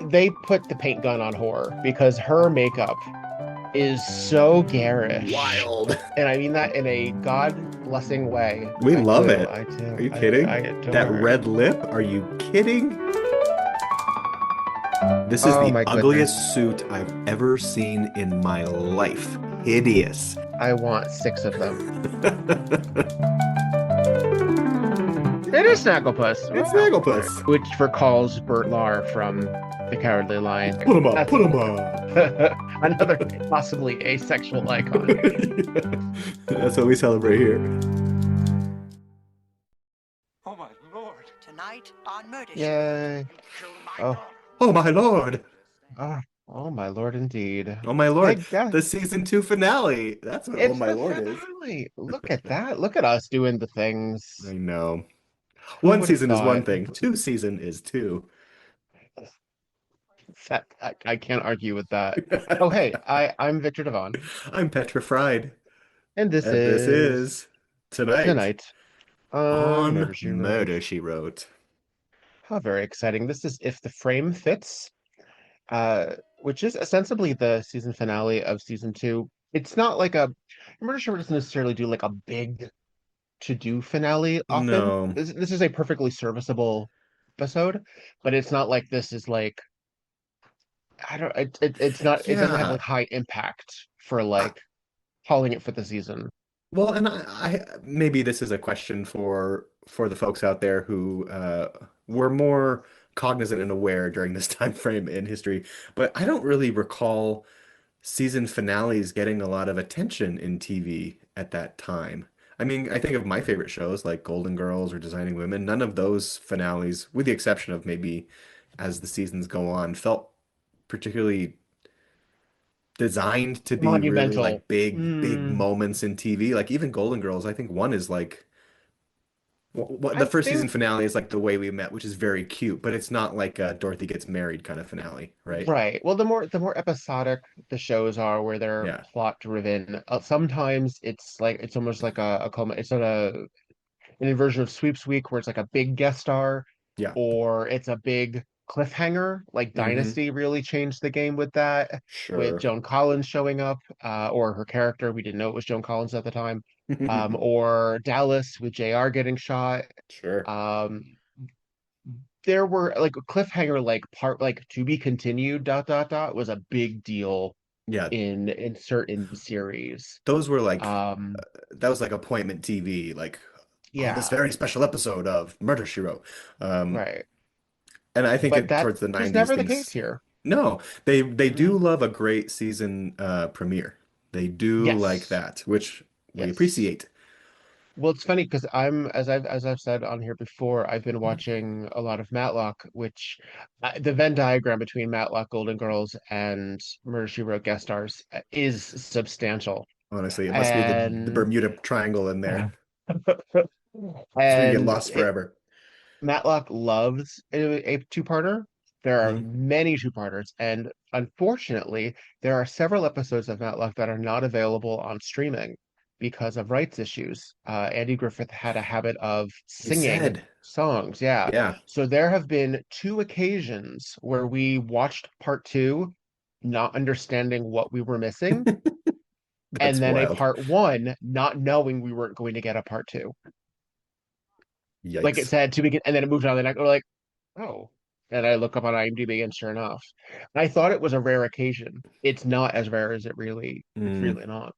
they put the paint gun on horror because her makeup is so garish. Wild. And I mean that in a God blessing way. We I love do. it. I Are do. you I kidding? That adore. red lip? Are you kidding? This is Oh the my ugliest goodness. suit I've ever seen in my life. Hideous. I want six of them. It is Snagglepuss. It's Wow. Snagglepuss. Which recalls Bert from The Cowardly Lion. Put him up, That's put him up. another possibly asexual icon. That's what we celebrate here. Oh my lord. Tonight on Murder She Yay. Oh, Oh my lord. oh, oh my lord, indeed. Oh my Hey, lord. guys, The season 2 finale. That's what oh it's my the lord is. finale. Look at that. Look at us doing the things. I know. Who One would have season is one thought? thing. Two season is two. I can't argue with that. Oh, hey, I'm Victor Devon, I'm petrified. and this And this is is tonight tonight on on Murder, She Wrote. Murder, She Wrote. How very exciting. This is If the Frame Fits, which is ostensibly the season finale of season two. It's not like a Murder She Wrote doesn't necessarily do like a big to-do finale often. No. This is a perfectly serviceable episode, but it's not like this is like I don't it's not it doesn't have Yeah. like high impact for I, like calling it for the season. well, and I maybe this is a question for the folks out there who were more cognizant and aware during this time frame in history, but I don't really recall season finales getting a lot of attention in TV at that time. I mean, I think of my favorite shows like Golden Girls or Designing Women. None of those finales, with the exception of maybe as the seasons go on, felt particularly designed to be really Monumental. like big Hmm. moments in TV. Like even Golden Girls, I think one is like what the I first season think finale is like The Way We Met, which is very cute, but it's not like a Dorothy gets married kind of finale, right? right. Well, the more episodic the shows are, where they're Yeah. plot driven, sometimes it's almost like it's not an inversion of Sweeps Week where it's like a big guest star, Yeah. or it's a big cliffhanger. Like Hmm. Dynasty really changed the game with that, with Sure. Joan Collins showing up, or her character. We didn't know it was Joan Collins at the time. Or Dallas with JR getting shot. Sure. Um, there were like a cliffhanger, like part like to be continued was a big deal Yeah. in certain series. Those were like Um, that was like appointment TV, like on this yeah, very special episode of Murder, She Wrote. Um, right. and I think But it that towards the was 90s never the case things. here. No, they do Mm. love a great season premiere. They do like Yes, that, which we yes. appreciate. Well, it's funny because I'm as I've said on here before, I've been watching a lot of Matlock, which the Venn diagram between Matlock, Golden Girls, and Murder She Wrote guest stars is substantial, Honestly, it must be the and Bermuda Triangle in there. It's where you get and lost forever. Matlock loves a two-parter. There are Mhm. many two-parters, and unfortunately, there are several episodes of Matlock that are not available on streaming because of rights issues. Andy Griffith had a habit of He singing said, songs, yeah. yeah, So there have been two occasions where we watched part two, not understanding what we were missing, and that's then a wild. part one, not knowing we weren't going to get a part two. Like it Yikes. said to begin, and then it moved on the next. We're like, oh. And I look up on IMDb, and sure enough, I thought it was a rare occasion. It's not as rare as it's Mm. really not.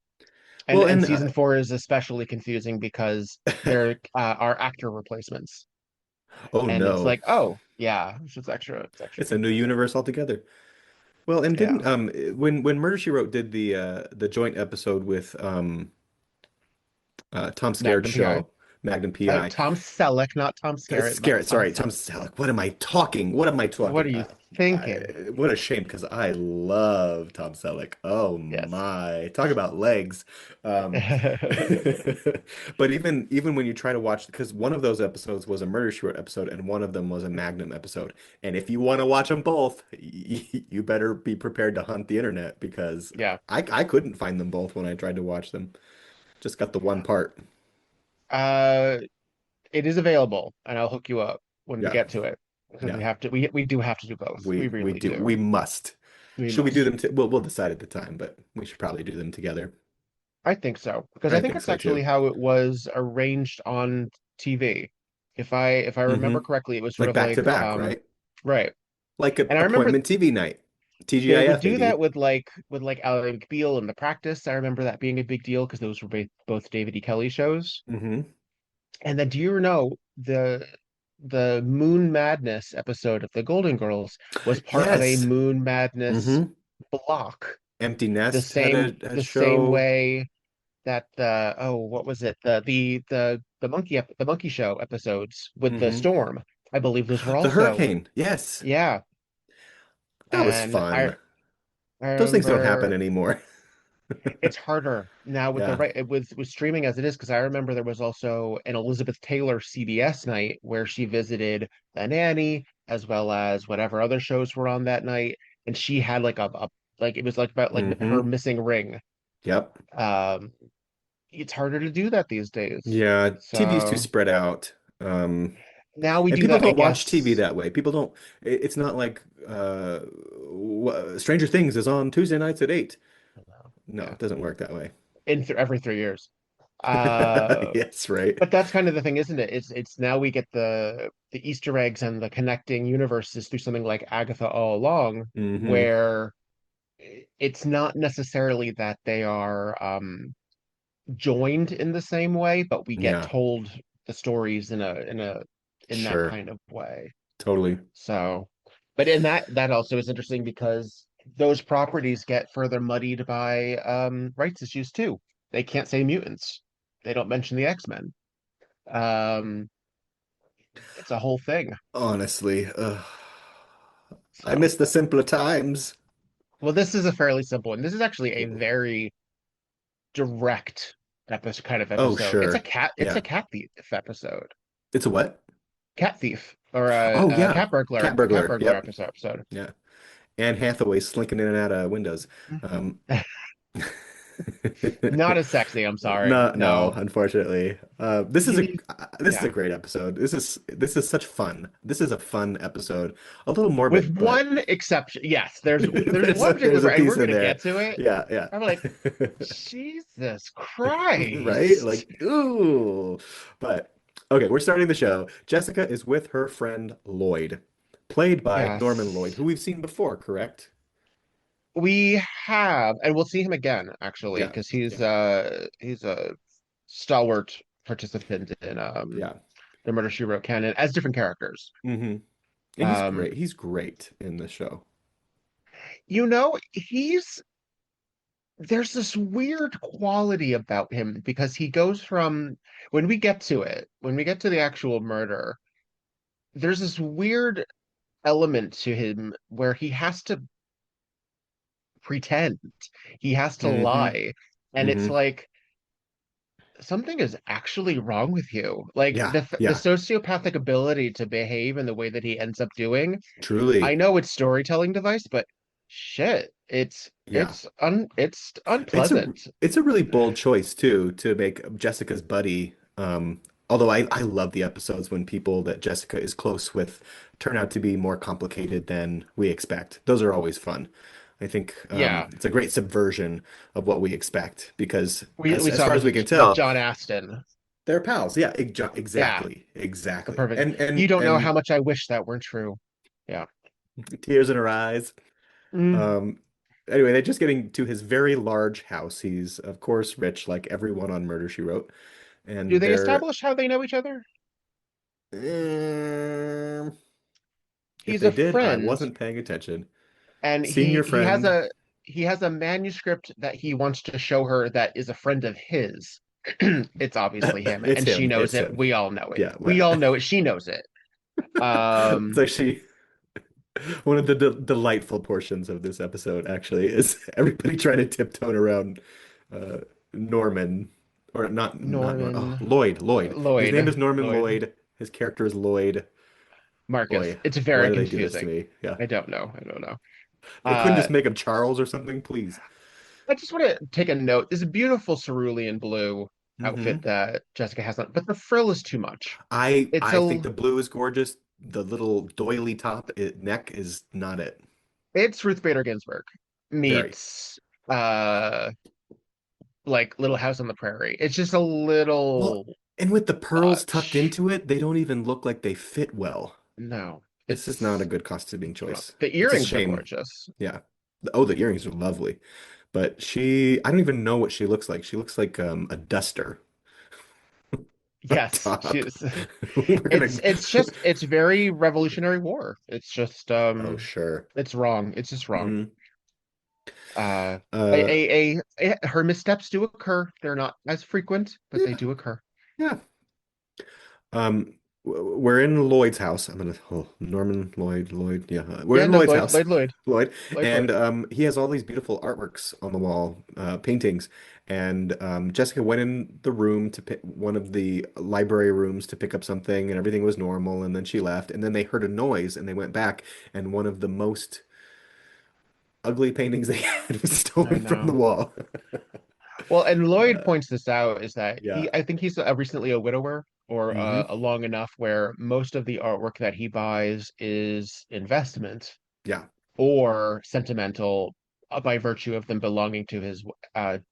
And Well, and and season four is especially confusing because there are actor replacements, oh and it's no, like, oh yeah, it's extra it's a new confusing. universe altogether. Well, and Yeah, didn't when Murder She Wrote did the joint episode with Tom Skerritt's Magnum PI. show, Magnum PI. Tom Selleck, not Tom Skerritt, but Skerritt, Tom sorry, Tom Selleck. Selleck. What am I talking? What am I What talking? are you thinking? What a shame because I love Tom Selleck. Oh Yes. my, talk about legs. Um, but even when you try to watch, because one of those episodes was a Murder She Wrote episode, and one of them was a Magnum episode. And if you want to watch them both, you better be prepared to hunt the internet because Yeah. I couldn't find them both when I tried to watch them. Just got the one part. Uh, it is available, and I'll hook you up when we Yeah. get to it. because Yeah. we do have to do both. We We really do. do. We must. We Should we do must. them to we'll decide at the time, but we should probably do them together. I think so because I I think think that's so actually too. how it was arranged on TV. If I Hmm. remember correctly, it was sort Like of back to like back, right? right. Like a And I remember appointment TV night. they would TGIF, do that baby. with like Ally McBeal and The Practice. I remember that being a big deal because those were both David E. Kelly shows. Hmm. And then do you know the Moon Madness episode of The Golden Girls was part of a Yes. Moon Madness Hmm. block. Empty The Nest had same a the same show. way that the oh what was it the monkey show episodes with the Hmm. storm. I believe those were The also Hurricane. Yes. yeah. That was And I fun. I Those things don't happen remember anymore. it's harder now with the Yeah. right with streaming as it is because I remember there was also an Elizabeth Taylor CBS night where she visited The Nanny as well as whatever other shows were on that night, and she had like a like it was like about like her Hmm. missing ring. Yep. Um, it's harder to do that these days. Yeah. TV's too So spread out. now we And do people that, I don't watch TV guess, that way. People don't, it's not like Stranger Things is on Tuesday nights at 8. No, yeah, it doesn't work that way. in th every 3 years. Uh, Yes, right. but that's kind of the thing, isn't it? It's now we get the Easter eggs and the connecting universes through something like Agatha All Along, Hmm. where it's not necessarily that they are joined in the same way, but we get Yeah, told the stories in that sure. kind of way. Totally. So, but in that also is interesting because those properties get further muddied by rights issues too. They can't say mutants. They don't mention the X-Men. Um, it's a whole thing. Honestly, I So, miss the simpler times. well, this is a fairly simple one. This is actually a very direct episode kind of Oh, episode. sure. It's a Yeah. cat thief episode. It's a what? Cat thief or a, Oh, a yeah. Cat cat burglar. burglar Yep. episode. Yeah. Anne Hathaway slinking in and out of windows. Um, Not as sexy, I'm sorry. No, no, No. unfortunately. You need This is a yeah. great episode. This is such fun. This is a fun episode. A little morbid, With but one exception. Yes, there's one there's a particular, and we're piece in gonna there. get to it. Yeah, yeah. I'm like, Jesus Right? Christ. Like, ooh. But okay, we're starting the show. Jessica is with her friend Lloyd, played by Norman Lloyd, Yes. who we've seen before, correct? We have, and we'll see him again actually, Yeah. because Yeah. he's a stalwart participant in Yeah. the Murder She Wrote canon as different characters. Hmm. And he's Um, great. He's great in the show. he's there's this weird quality about him because he goes from when we get to the actual murder, there's this weird element to him where he has to pretend, he has to Hmm. lie, and it's Hmm. like something is actually wrong with you. Like Yeah. the Yeah. sociopathic ability to behave in the way that he ends up doing. I Truly. know it's storytelling device, but shit, Yeah. it's It's a unpleasant. it's a really bold choice too to make Jessica's buddy. Although I love the episodes when people that Jessica is close with turn out to be more complicated than we expect. Those are always fun. I think Yeah. it's a great subversion of what we expect because We as saw far this as we can with tell, John Aston. they're pals. Yeah, Yeah, exactly, the exactly. perfect. And You don't know how and much I wish that weren't true. Yeah. tears in her eyes. Mm. Um, anyway, they're just getting to his very large house. He's, of course, rich, like everyone on Murder, She Wrote. Do And they they're, establish how they know each other? um, if He's they a did, I friend, wasn't paying attention. and Senior friend. he has a manuscript that he wants to show her that is a friend of his. It's obviously him, It's and she him. knows It's it. him. We all know it. Yeah. We all know it. She knows it. It's Um, actually one of the de delightful portions of this episode, actually, is everybody trying to tiptoe around uh, Norman, or not Norman, oh, Norman Lloyd. His name is Norman Lloyd Lloyd. His character is Lloyd. Marcus. Boy, It's why very do they do this to confusing. me? Yeah. I don't know. I don't know. They couldn't Uh, just make him Charles or something, please. I just want to take a note. This beautiful cerulean blue outfit Hmm. that Jessica has on, but the frill is too much. It's I a think the blue is gorgeous. the little doily top neck is not it. It's Ruth Bader Ginsburg Very. meets uh like Little House on the Prairie. It's just a Well, little and with the pearls tucked much. into it, they don't even look like they fit well. No, This is not a it's good costuming rough. choice. The It's a earrings are shame. gorgeous. Yeah. Oh, the earrings are lovely. But I don't even know what she looks like. She looks like a duster up Yes, top. she's We're gonna. it's very Revolutionary War. It's just Oh, sure. it's wrong. It's just wrong. Mhm. Uh Uh, her missteps do occur. They're not as frequent, but they yeah, do occur. yeah. We're in Lloyd's house. Norman Lloyd. Yeah, we're Yeah, in no, Lloyd's house. Lloyd, and Lloyd. he has all these beautiful artworks on the wall, paintings. And Jessica went in the room to pick one of the library rooms to pick up something, and everything was normal. And then she left, and then they heard a noise, and they went back, and one of the most ugly paintings they had was I stolen from the know. wall. Well, and Lloyd Uh, points this out is that yeah. I think he's recently a widower or Hmm. long enough where most of the artwork that he buys is investment Yeah. or sentimental by virtue of them belonging to his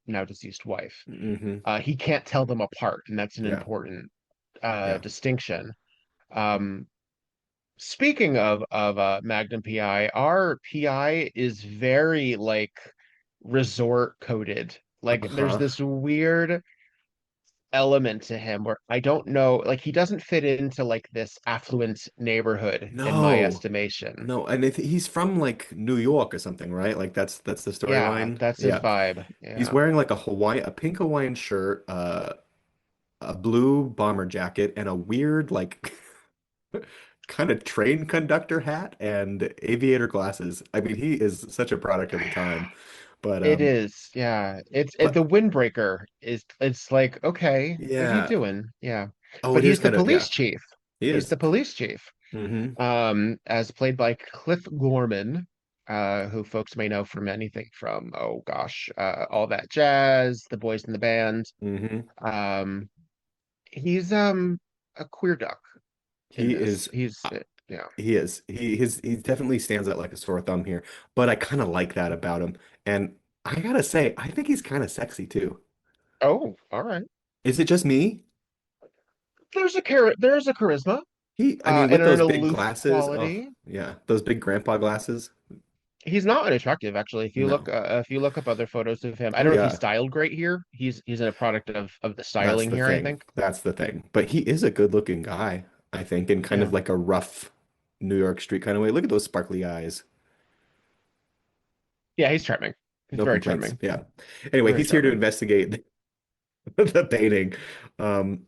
now deceased wife. Hmm. He can't tell them apart, and that's an Yeah. important Yeah. distinction. Um, Speaking of Magnum PI, our PI is very like resort coded. Like there's Uh-huh. this weird element to him where I don't know, like he doesn't fit into like this affluent neighborhood in my No. estimation. No, and he's from like New York or something, right? Like that's the Yeah, storyline. that's his Yeah. vibe. He's Yeah. wearing like a pink Hawaiian shirt, a blue bomber jacket, and a weird like kind of train conductor hat and aviator glasses. I mean, he is such a product of the time. But It is. Yeah. The but windbreaker is it's like, okay, what are you yeah. doing? Yeah. Oh, But it is he's the kind of, yeah, police chief. he He's is. the police chief. Hmm. As played by Cliff Gorman, who folks may know from anything from, oh gosh, All That Jazz, The Boys in the Band. Hmm. Um, he's a queer duck in He this. is He's yeah. He is. He definitely stands out like a sore thumb here. But I kind of like that about him. And I gotta say, I think he's kind of sexy too. Oh, all right. Is it just me? There's a charisma, I mean, and with an those big aloof glasses, oh quality. yeah, those big grandpa glasses. He's not unattractive, actually. No. If you look up other photos of him, I Oh don't know if he's yeah, styled great here. He's a product of the that's styling the here, I thing. think. That's the thing. But he is a good-looking guy, I think, in kind of Yeah. like a rough New York street kind of way. Look at those sparkly eyes. Yeah, he's charming. He's No very complaints. charming. Yeah. Anyway, Very he's here to charming. investigate the painting. Um,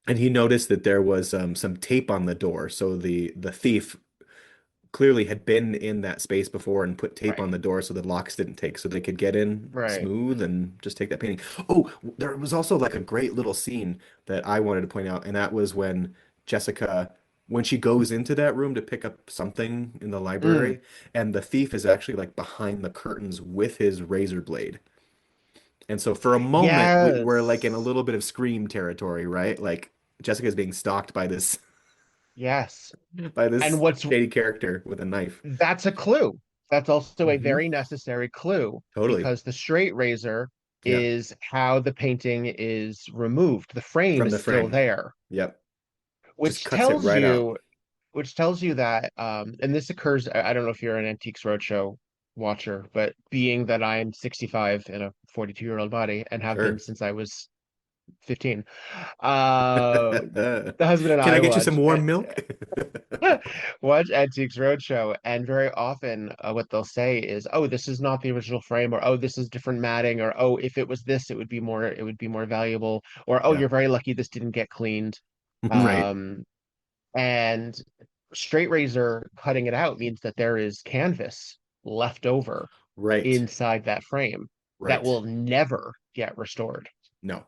And he noticed that there was some tape on the door. So the thief clearly had been in that space before and put tape Right. on the door so the locks didn't take, so they could get in Right. smooth and just take that painting. Oh, there was also like a great little scene that I wanted to point out, and that was when Jessica, when she goes into that room to pick up something in the Mm. library, and the thief is actually like behind the curtains with his razor blade. And so for a moment, we're like in a Yes. little bit of Scream territory, right? Like Jessica's being stalked by this Yes. by And this what's shady character with a knife. that's a clue. That's also a Hmm. very necessary clue Totally. because the straight razor Yeah. is how the painting is removed. The frame From is the still frame. there, Yep. Just which cuts it tells right out. you that and this occurs, I don't know if you're an Antiques Roadshow watcher, but being that I'm 65 in a 42-year-old body and have been Sure. since I was 15, uh Can the husband and I I get you some watch warm milk? watch Antiques Roadshow, and very often what they'll say is, "Oh, this is not the original frame," or "Oh, this is different matting," or "Oh, if it was this, it would be more valuable," or "Oh, Yeah. you're very lucky this didn't get cleaned." Right. Um, and straight razor cutting it out means that there is canvas left over Right. inside that frame that Right. will never get restored. No,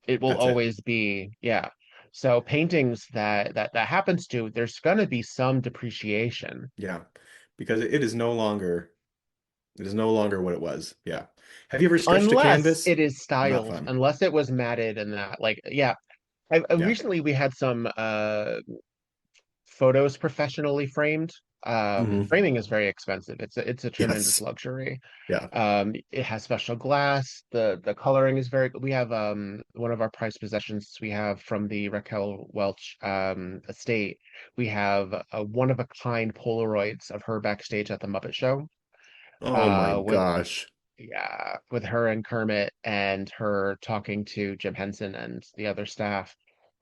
It will that's it. always be, yeah. So paintings that happens to, there's gonna be some depreciation Yeah. Because it is no longer what it was. Yeah. Have you ever stretched a unless canvas? it is Not styled, fun. unless it was matted and that, like, yeah. I Yeah. recently we had some photos professionally framed. Hmm. Framing is very expensive. It's a tremendous Yes. luxury. Yeah. It has special glass. The coloring is very good. We have one of our prized possessions we have from the Raquel Welch estate. We have a one of a kind Polaroids of her backstage at the Muppet Show. Oh my With gosh. yeah, with her and Kermit and her talking to Jim Henson and the other staff.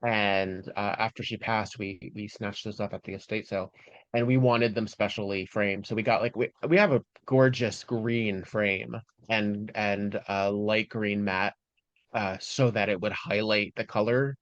And after she passed, we snatched those up at the estate sale, and we wanted them specially framed. So we got like we have a gorgeous green frame and a light green mat, so that it would highlight the color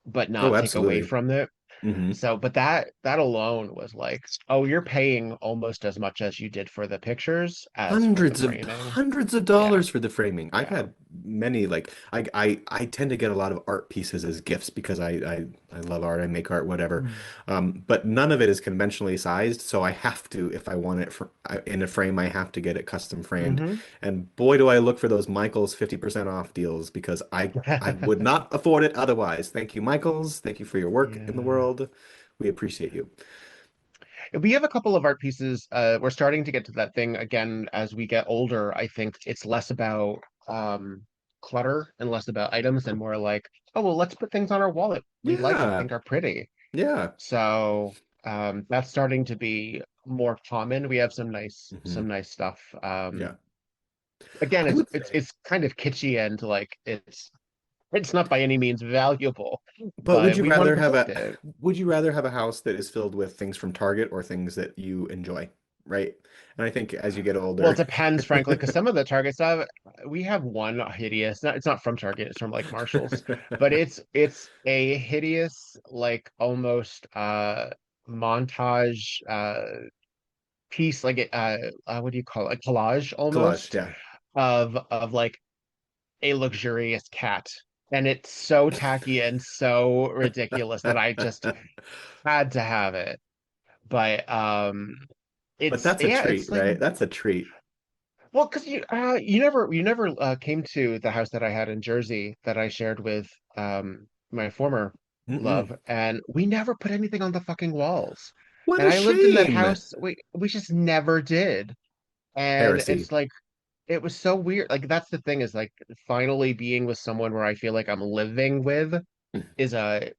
but Oh, not take away absolutely. from it. Hmm. So, but that alone was like, oh, you're paying almost as much as you did for the pictures as for the framing. Hundreds of Yeah, dollars for the framing. I've yeah. had many like I tend to get a lot of art pieces as gifts because I love art, I make art, whatever. Mm. But none of it is conventionally sized, so I have to, if I want it in a frame, I have to get it custom framed. Hmm. And boy, do I look for those Michaels 50% off deals because I would not afford it otherwise. Thank you, Michaels. Thank you for your work in the Yeah. world. We appreciate you. We have a couple of art pieces. We're starting to get to that thing again as we get older. I think it's less about clutter and less about items and more like, oh, well, let's put things on our wallet we like and Yeah. think are pretty. Yeah. So that's starting to be more common. We have Hmm. some nice stuff. Yeah. Again, I would say. it's kind of kitschy and like it's not by any means valuable, But but we want to protect it. would you rather have a house that is filled with things from Target or things that you enjoy, right? And I think as you get Well, it older, depends, frankly, because some of the Target stuff, we have one hideous. Not, it's not from Target; it's from like Marshalls, but it's a hideous, like almost montage piece, like what do you call it? A collage collage, almost yeah. of like a luxurious cat, and it's so tacky and so ridiculous that I just had to have it. But But it's that's a yeah, treat, it's like right? That's a treat. well, because you never came to the house that I had in Jersey that I shared with my former love, Mm-mm. and we never put anything on the fucking walls. What And a I lived in that shame. house. We just never did. And Heresy. it's like it was so weird. Like that's the thing is like finally being with someone where I feel like I'm living with is a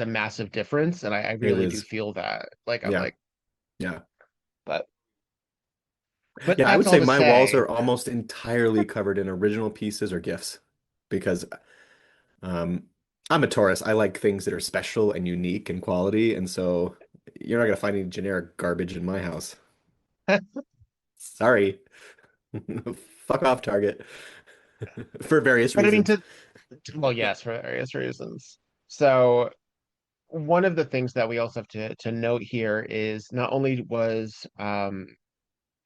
massive difference, and I It really do is. feel that. Like I'm Yeah. like, Yeah. but but Yeah, I that's would all say to my walls say. are almost entirely covered in original pieces or gifts because Um, I'm a Taurus. I like things that are special and unique in quality, and so you're not gonna find any generic garbage in my house. Sorry. Fuck off, Target. For various But I mean reasons. well, yes, for various reasons. So one of the things that we also have to note here is not only was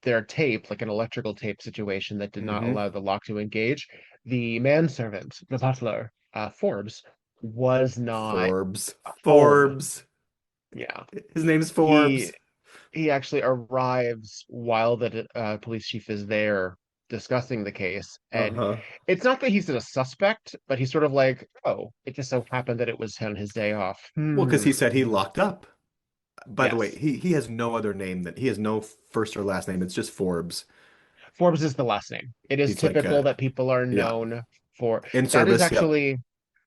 their tape like an electrical tape situation that did not Hmm. allow the lock to engage, the manservant, the butler, Forbes, was not Forbes. home. Forbes. Yeah. His name's He Forbes. he actually arrives while the police chief is there discussing the case. And Uh-huh. it's not that he's a suspect, but he's sort of like, oh, it just so happened that it was on his day off. Well, because he Hmm. said he locked up. By the way, Yes. he has no other name that he has no first or last name. It's just Forbes. Forbes is the last name. It is He's like typical that people are yeah, known for. in That is service. Yep. actually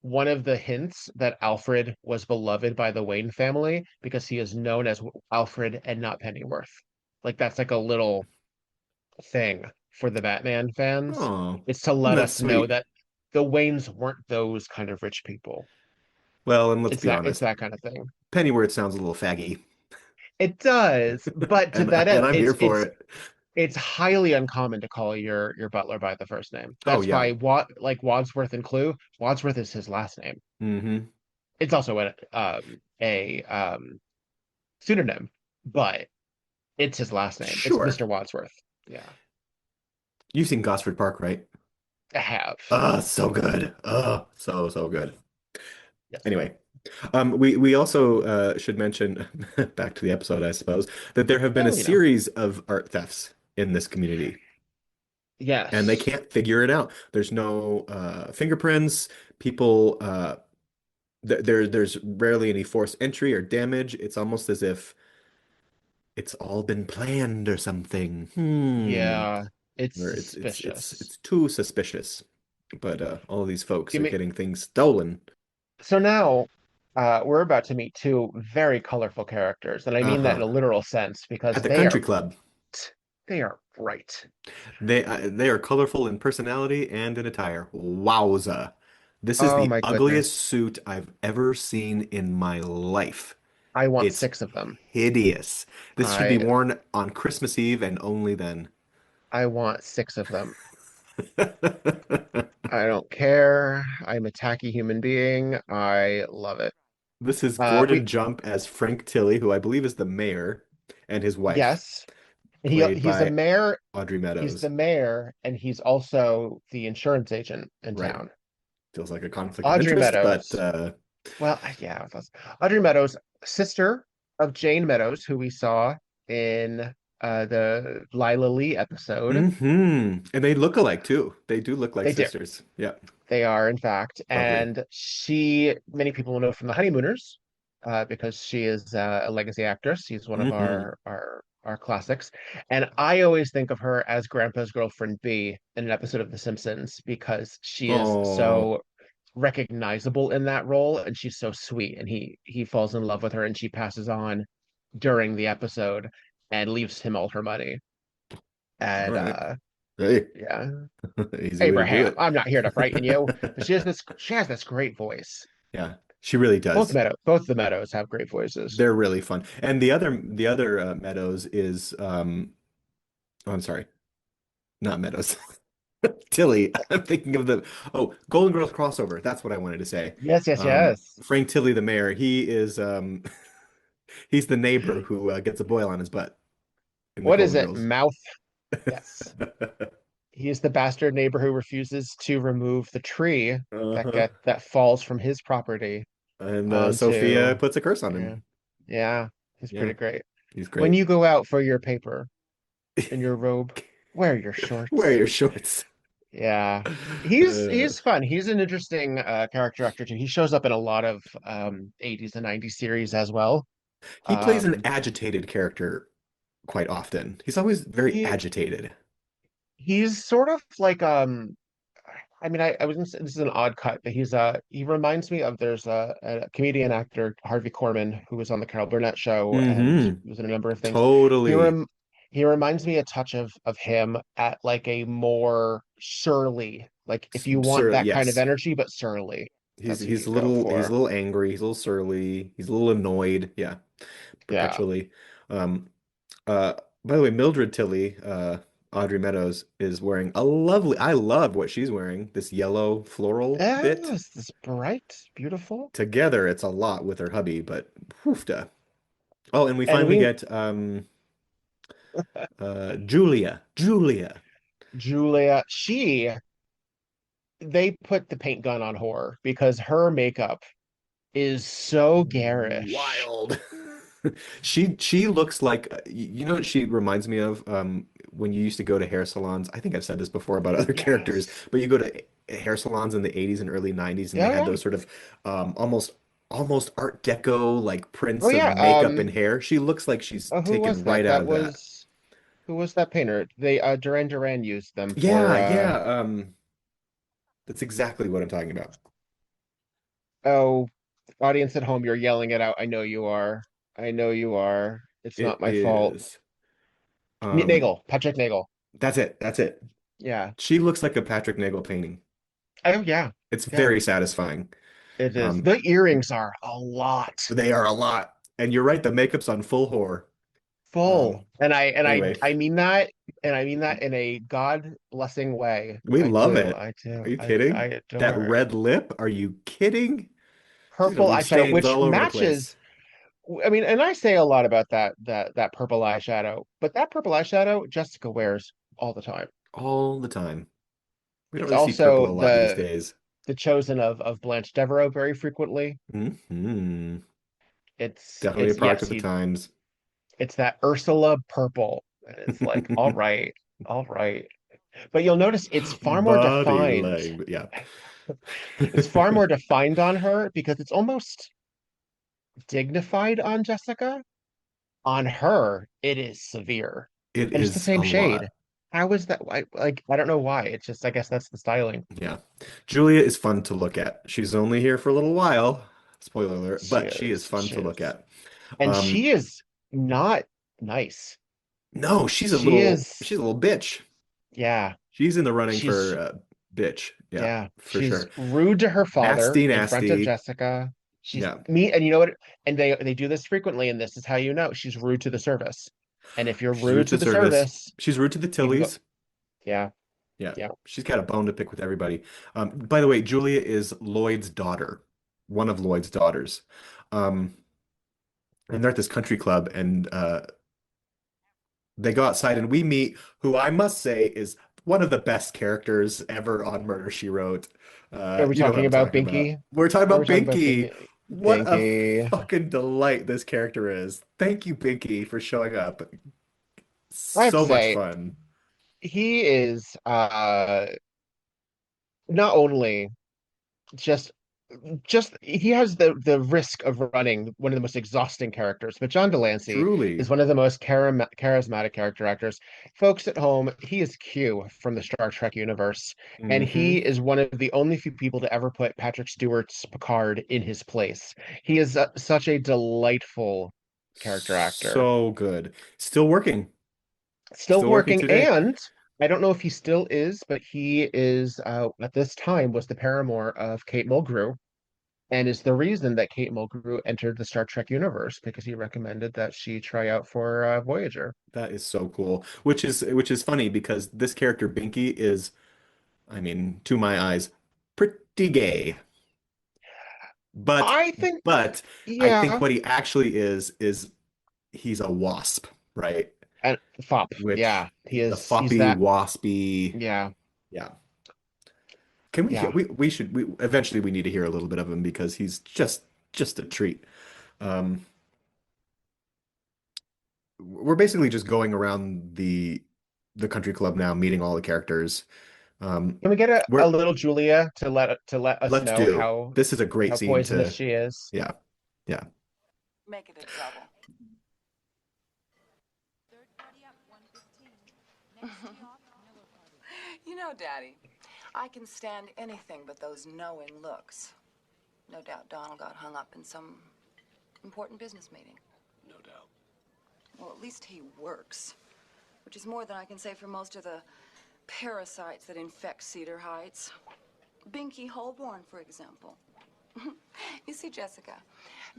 one of the hints that Alfred was beloved by the Wayne family because he is known as Alfred and not Pennyworth. Like that's like a little thing for the Batman fans. Oh, It's to well, let that's us know sweet. that the Waynes weren't those kind of rich people. Well, and let's be It's honest, that kind of thing. Pennyworth sounds a little faggy. It does, but to that And end, I'm here for it. it's highly uncommon to call your butler by the first name. Oh That's yeah. why like Wadsworth and Clue, Wadsworth is his last name. Hmm. It's also a pseudonym, but it's his last name. It's Sure. Mr. Wadsworth. Yeah, You've seen Gosford Park, right? I have. So good. So good. Yes. Anyway, we also should mention back to the episode, I suppose, that there have been a Well, series of art thefts in this community, and they yes. can't figure it out. There's no fingerprints. People There's rarely any forced entry or damage. It's almost as if it's all been planned or something. Yeah, it's Or suspicious. it's too suspicious. But all these folks Give are me getting things stolen. so now we're about to meet two very colorful characters, and I mean that in Uh-huh. a literal sense At because the country club. they are bright. They are colorful in personality and in attire. Wowza. This is Oh the my ugliest goodness. suit I've ever seen in my life. I want It's six of them. hideous. This should be I worn on Christmas Eve and only then. I want six of them. I don't care. I'm a tacky human being. I love it. This is We Gordon Jump as Frank Tilly, who I believe is the mayor, and his wife, Yes. played He's a by mayor. Audrey He's Meadows. the mayor, and he's also the insurance agent in Right. town. Feels like a conflict of Audrey interest, but Meadows. Well, yeah, Audrey Meadows, sister of Jane Meadows, who we saw in the Lila Lee episode. And they look alike too. They do look like They do. sisters. Yeah, They are, in fact. lovely. And many people will know from The Honeymooners, because she is a legacy actress. She's one of Hmm our classics. And I always think of her as Grandpa's girlfriend B in an episode of The Simpsons because she is Oh, so recognizable in that role and she's so sweet. And he falls in love with her and she passes on during the episode and leaves him all her money. all And right. Hey, yeah. easy way to do Abraham, it. I'm not here to frighten you, but she has this great voice. Yeah, she really does. Both the Meadows have great voices. They're really fun. And the other Meadows is oh, I'm sorry, not Meadows. Tilly. I'm thinking of the Golden Girls crossover. That's what I wanted to say. Yes, yes, yes. Frank Tilly, the mayor. He is he's the neighbor who gets a boil on his butt in the What is Golden it? Girls. Mouth. Yes. He's the bastard neighbor who refuses to remove the tree Uh-huh. that falls from his property And Sophia onto. puts a curse on Yeah. him. Yeah. He's Yeah, pretty great. he's When great. you go out for your paper in your robe, wear your Wear shorts. your shorts. Yeah. Uh, He's fun. He's an interesting character actor too. He shows up in a lot of 80s and 90s series as well. he plays an Um agitated character quite often. He's always very he agitated. he's sort of like I mean I was gonna say, this is an odd cut, but he reminds me of there's a comedian actor Harvey Korman who was on the Carol Burnett show and Hmm was in a number of things. He Totally. rem he reminds me a touch of him at like a more surly, like if you want Sir, that kind of yes. energy, but surly, that's who He's you a go little for. angry, he's a little surly, he's a little annoyed. Yeah, Yeah. perpetually. Um, uh, by the way, Mildred Tilly, Audrey Meadows is wearing a lovely. I love what she's wearing. This yellow floral bit. Yes, this bright, beautiful. Together, it's a lot with her hubby, but woofda. Oh, and we And finally we get Julia. Julia, they put the paint gun on horror because her makeup is so garish. Wild. She looks like you know what she reminds me of when you used to go to hair salons. I think I've said this before about other characters, Yes. but you go to hair salons in the 80s and early 90s and they Yeah, had yeah. those sort of almost Art Deco like Oh prints of yeah. makeup and hair. She looks like she's Oh, who was taken that? right out of that. Who was that painter? They Duran Duran used them for Yeah. That's exactly what I'm talking about. oh, audience at home, you're yelling it out. I know you are. I know you are. It's not It my fault. is um Patrick Nagel. that's it. That's it. Yeah. She looks like a Patrick Nagel painting. Oh yeah. It's Yeah. very satisfying. It is. Um, The earrings are a lot. they are a lot. And you're right, the makeup's on full horror. Full. Anyway, I mean that in a God blessing way. we I love do. it. I do. Are you I kidding? That adore it. red lip? Are you kidding? She's gonna Purple leave eyeshadow, stains which all over the matches. place. I mean, and I say a lot about that purple eyeshadow, but that purple eyeshadow Jessica wears all the time. All the time. We don't It's really see purple also a lot these days. the chosen of Blanche Devereaux very frequently. Hmm Definitely a It's product yes, of the he times. it's that Ursula purple. And it's like, all right. But you'll notice it's far more Body defined. language. Yeah. It's far more defined on her because it's almost dignified on Jessica. On her, it is severe. It And it's the is a same shade. lot. How is that? I don't know why. It's just, I guess that's the styling. Yeah. Julia is fun to look at. She's only here for a little while. Spoiler alert, She but she is is. fun She to look is. at. And Um, she is not nice. no, She she's is, a little bitch. yeah, She's in the running she's, for bitch. Yeah, yeah, for she's sure. rude to her father Nasty, in front of nasty. Jessica. She's Yeah. me, and you know what? And they do this frequently, and this is how you know she's rude to the service. And if you're She's rude rude to to the the service. service, She's rude to the you can go, Tillies. yeah, Yeah. yeah. She's got a bone to pick with everybody. By the way, Julia is Lloyd's daughter, one of Lloyd's daughters. Um, and they're at this country club, and they go outside, and we meet who I must say is one of the best characters ever on Murder, She Wrote. Are we You know what talking I'm about talking about. Binky? We're talking Are we about talking about Binky. Binky? What a Binky. fucking delight this character is. Thank you, Binky, for showing up. I have to So much say, fun. he is not only just he has the risk of running one of the most exhausting characters, but John Delancey Truly. is one of the most charismatic character actors. Folks at home, he is Q from the Star Trek universe, and he Hmm. is one of the only few people to ever put Patrick Stewart's Picard in his place. He is such a delightful character actor. So good. Still working. Still Still working working, today. and I don't know if he still is, but he is at this time was the paramour of Kate Mulgrew, and is the reason that Kate Mulgrew entered the Star Trek universe because he recommended that she try out for Voyager. That is so cool. Which is funny because this character Binky is, I mean, to my eyes, pretty gay. But I think, but I think yeah, what he actually is he's a wasp, right? and fop, Which yeah, he's a he's floppy, that, waspy. yeah, Yeah. Can we hear yeah. we should we eventually we need to hear a little bit of him because he's just a treat. Um we're basically just going around the country club now, meeting all the characters. Um Can we get a we're little Julia to let us let's know do. This is a great how scene poisonous to she is? yeah. Yeah. Make it a double. You know, Daddy, I can stand anything but those knowing looks. No doubt Donald got hung up in some important business meeting. No doubt. Well, at least he works, which is more than I can say for most of the parasites that infect Cedar Heights. Binky Holborn, for example. You see, Jessica,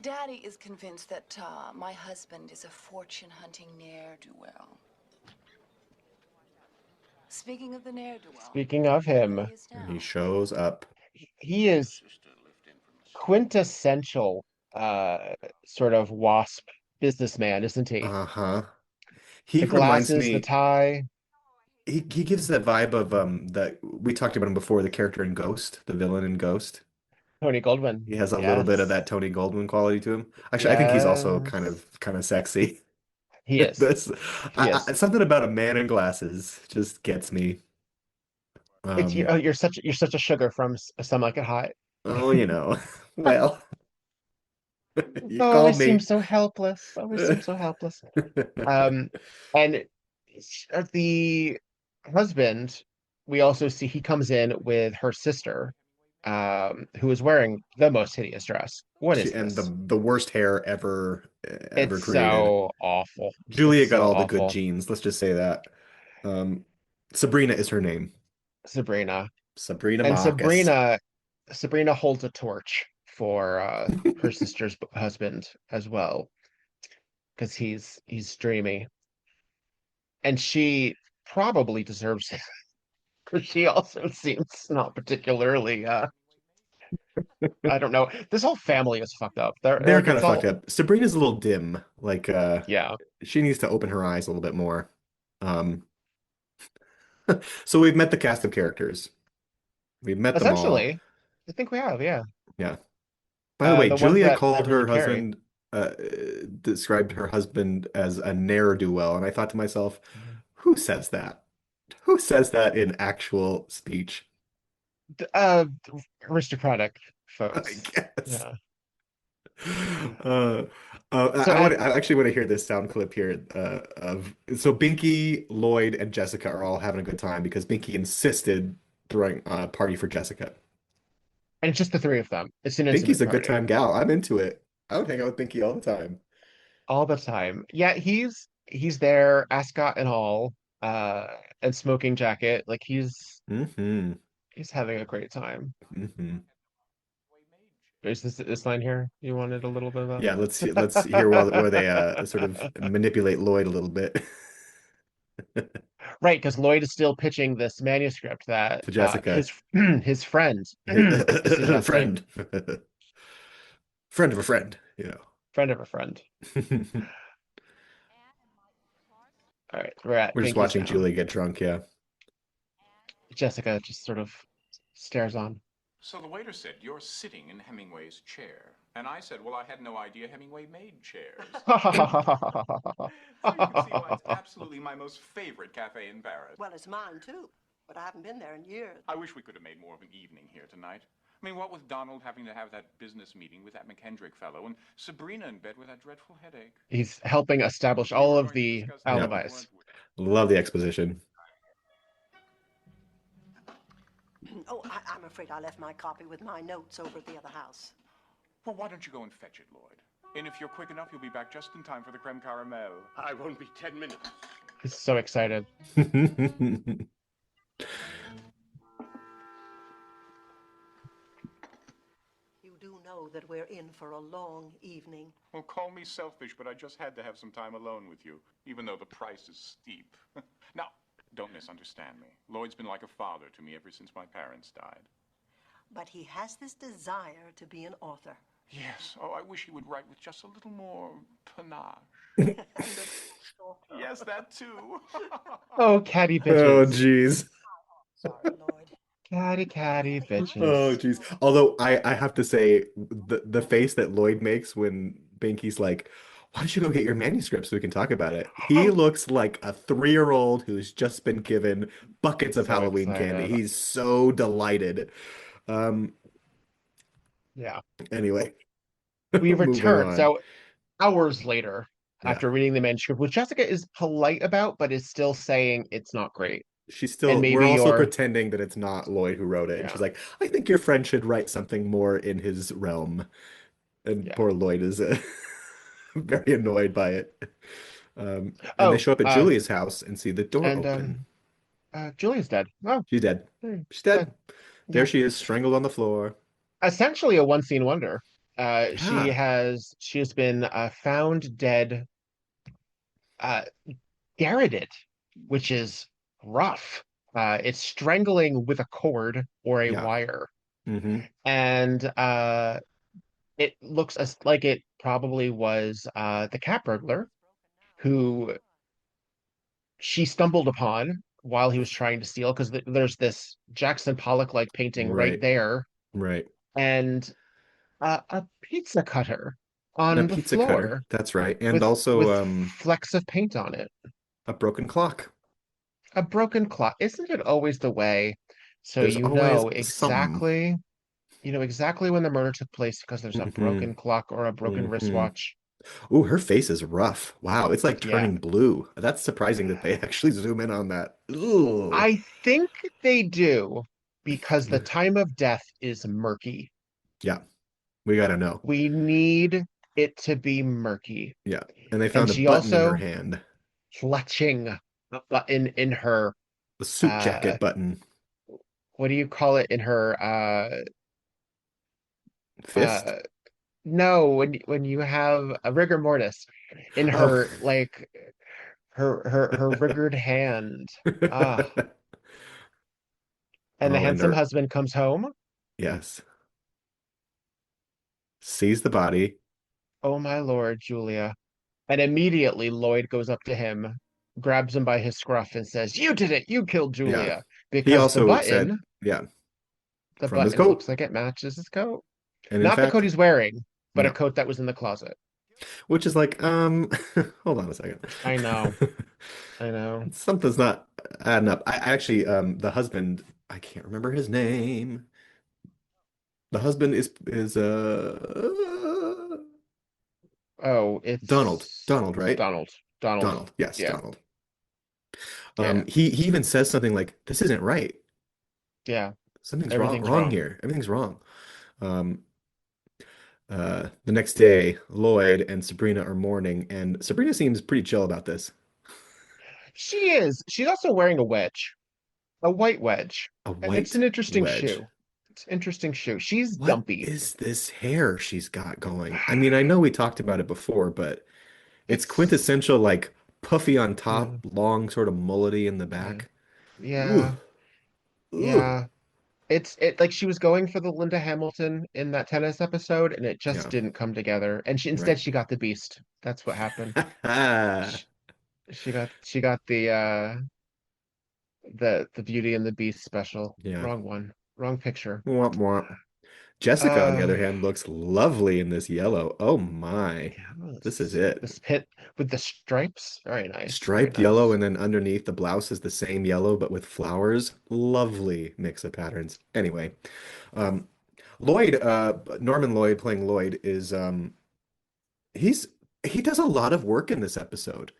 Daddy is convinced that my husband is a fortune-hunting ne'er-do-well. Speaking of the ne'er-do-well, Speaking of here him, he is And he now. shows up. he is quintessential sort of wasp businessman, isn't he? Uh-huh. He The reminds glasses, the me tie. he gives that vibe of that we talked about him before, the character in Ghost, the villain in Ghost. Tony Goldwyn. He has a little bit of Yes. that Tony Goldwyn quality to him. Actually, I think he's also Yes. kind of sexy. He is. This He is. something about a man in glasses just gets me. It's Um, you're such a sugar from Some Like It Hot. oh, you know. Well, you Always called seems me. so helpless. Always seems so helpless. Um, and the husband, we also see he comes in with her sister, who is wearing the most hideous dress. What is And this? the worst hair ever It's created. so awful. It's Julia got so all the good awful. genes, let's just say that. Um, Sabrina is her name. Sabrina. Sabrina And Marcus. Sabrina holds a torch for her sister's husband as well, because he's dreamy. And she probably deserves it, because she also seems not particularly I don't know. This whole family is fucked up. They're They're like kind it's of fucked all up. Sabrina's a little dim. Like yeah. she needs to open her eyes a little bit more. Um so we've met the cast of characters. We've met them all. Essentially, I think we have, yeah. Yeah. By the way, The ones Julia that called really her carry. husband uh described her husband as a ne'er-do-well, and I thought to myself, who says that? Who says that in actual speech? Aristocratic I folks. guess. Yeah. Uh, So I actually want to hear this sound clip here of so Binky, Lloyd, and Jessica are all having a good time because Binky insisted throwing a party for Jessica. and it's just the three of them. It's an Binky's intimate a good party time gal. I'm into it. I would hang out with Binky all the time. all the time. Yeah, he's there, ascot and all, uh, and smoking jacket. Like Hmm. he's having a great time. Hmm. Is this line here? You wanted a little bit of Yeah, let's hear where they sort of that? manipulate Lloyd a little bit Right, because Lloyd is still pitching this manuscript that to Jessica. his friend, this is Jesse, Friend. Friend of a friend, you friend of a friend. know. All right, we're at We're just Binky's watching now. Julie get drunk, yeah. Jessica just sort of stares on. So the waiter said, "You're sitting in Hemingway's chair." And I said, "Well, I had no idea Hemingway made chairs." So you can see why it's absolutely my most favorite cafe in Paris. Well, it's mine too, but I haven't been there in years. I wish we could have made more of an evening here tonight. I mean, what with Donald having to have that business meeting with that McKendrick fellow and Sabrina in bed with that dreadful headache. He's helping establish We all were of going to the discuss Yeah. things, alibis. weren't we? Love the exposition. Oh, I'm afraid I left my copy with my notes over at the other house. Well, why don't you go and fetch it, Lloyd? And if you're quick enough, you'll be back just in time for the creme caramel. I won't be 10 minutes. He's so excited. You do know that we're in for a long evening. Well, call me selfish, but I just had to have some time alone with you, even though the price is steep. Now, don't misunderstand me. Lloyd's been like a father to me ever since my parents died. But he has this desire to be an author. Yes. Oh, I wish he would write with just a little more panache. And Yes, that too. Oh, catty Oh, bitches. geez. sorry, Lloyd. Catty Oh, bitches. geez. Although I have to say, the face that Lloyd makes when Binky's like, why don't you go get your manuscript so we can talk about it? He looks like a 3-year-old who's just been given buckets of So Halloween candy. excited. He's so delighted. Um, Yeah. anyway, We moving return. on. So hours later, Yeah. after reading the manuscript, which Jessica is polite about, but is still saying it's not great. She's And still, we're maybe also you're, pretending that it's not Lloyd who wrote it. And yeah, she's like, I think your friend should write something more in his realm. And yeah. poor Lloyd is very annoyed by it. And they Oh, show up at Julia's house and see the door and open. Julia's dead. Oh, She's dead. She's dead. dead. There Yeah. she is, strangled on the floor. Essentially a one scene wonder. She Yeah. has been found dead, uh, garroted, which is rough. It's strangling with a cord or a Yeah. wire, Hmm. and it looks like it probably was the cat burglar who she stumbled upon while he was trying to steal, because there's this Jackson Pollock-like painting right Right. there, Right. and a pizza cutter And a on the pizza cutter. floor That's right. And with also flecks of paint on it. a broken clock. A broken clock. Isn't it always the way? So There's always something. you know exactly when the murder took place because there's a Hmm. broken clock or a broken Hmm. wristwatch. Ooh, her face is rough. Wow, it's like Yeah. turning blue. That's surprising that they actually zoom in on that. Ooh. I think they do because the time of death is murky. Yeah, we gotta know. We need it to be murky. Yeah. And they And found a she button in her also hand. clutching a button in her The suit jacket button. what do you call it, in her Fist? no, when you have a rigor mortis in Oh. her, like her rigored hand. Ah. And the Oh, and handsome her, husband comes home. yes. Sees the body. Oh my Lord, Julia. And immediately Lloyd goes up to him, grabs him by his scruff and says, "You did it. You killed Yeah. Julia." He Because also said, yeah, the from his button looks coat. like it matches his coat. And in Not the coat fact, he's wearing, but a no. coat that was in the closet. Which is like, hold on a second. I know. I know. Something's not adding up. I actually, the husband I can't remember his name. The husband is Oh, Donald. it's Donald, right? Donald. Donald. Donald. Yes, Yeah. Donald. Yeah. He even says something like, "This isn't right. Yeah. Something's Everything's wrong wrong. here. Everything's wrong." Um, the next day, Lloyd and Sabrina are mourning, and Sabrina seems pretty chill about this. She is. She's also wearing a wedge, a white wedge. A It's white an interesting wedge. shoe. It's an interesting shoe. She's What dumpy. is this hair she's got going? I mean, I know we talked about it before, but it's It's quintessential like puffy on top, yeah, long sort of mullety in the yeah, back. Ooh, yeah, ooh. yeah. It's like she was going for the Linda Hamilton in that tennis episode, and it just Yeah, didn't come together. And right. she got the beast. That's what happened. She, she got the Beauty and the Beast special. Yeah. Wrong one. Wrong picture. Womp womp. Jessica, on the other Uh hand, looks lovely in this yellow. Oh my. This is yes. it. This pit with the stripes. Very nice. Very Striped yellow, nice. and then underneath the blouse is the same yellow, but with flowers. Lovely mix of patterns. Anyway, um, Lloyd, Norman Lloyd playing Lloyd is he's he does a lot of work in this episode.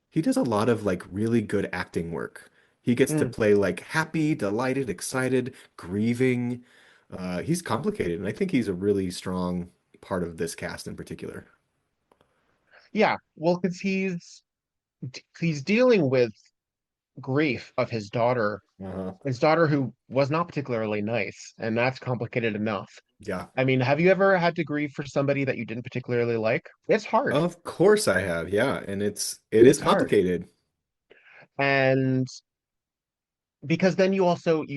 He does a lot of like really good acting work. He gets to Mm. play like happy, delighted, excited, grieving. He's complicated, and I think he's a really strong part of this cast in particular. Yeah. Well, because he's dealing with grief of Uh-huh. his daughter who was not particularly nice, and that's complicated enough. Yeah. I mean, have you ever had to grieve for somebody that you didn't particularly like? It's hard. Of course I have. Yeah, and it is It's hard. complicated. And because then you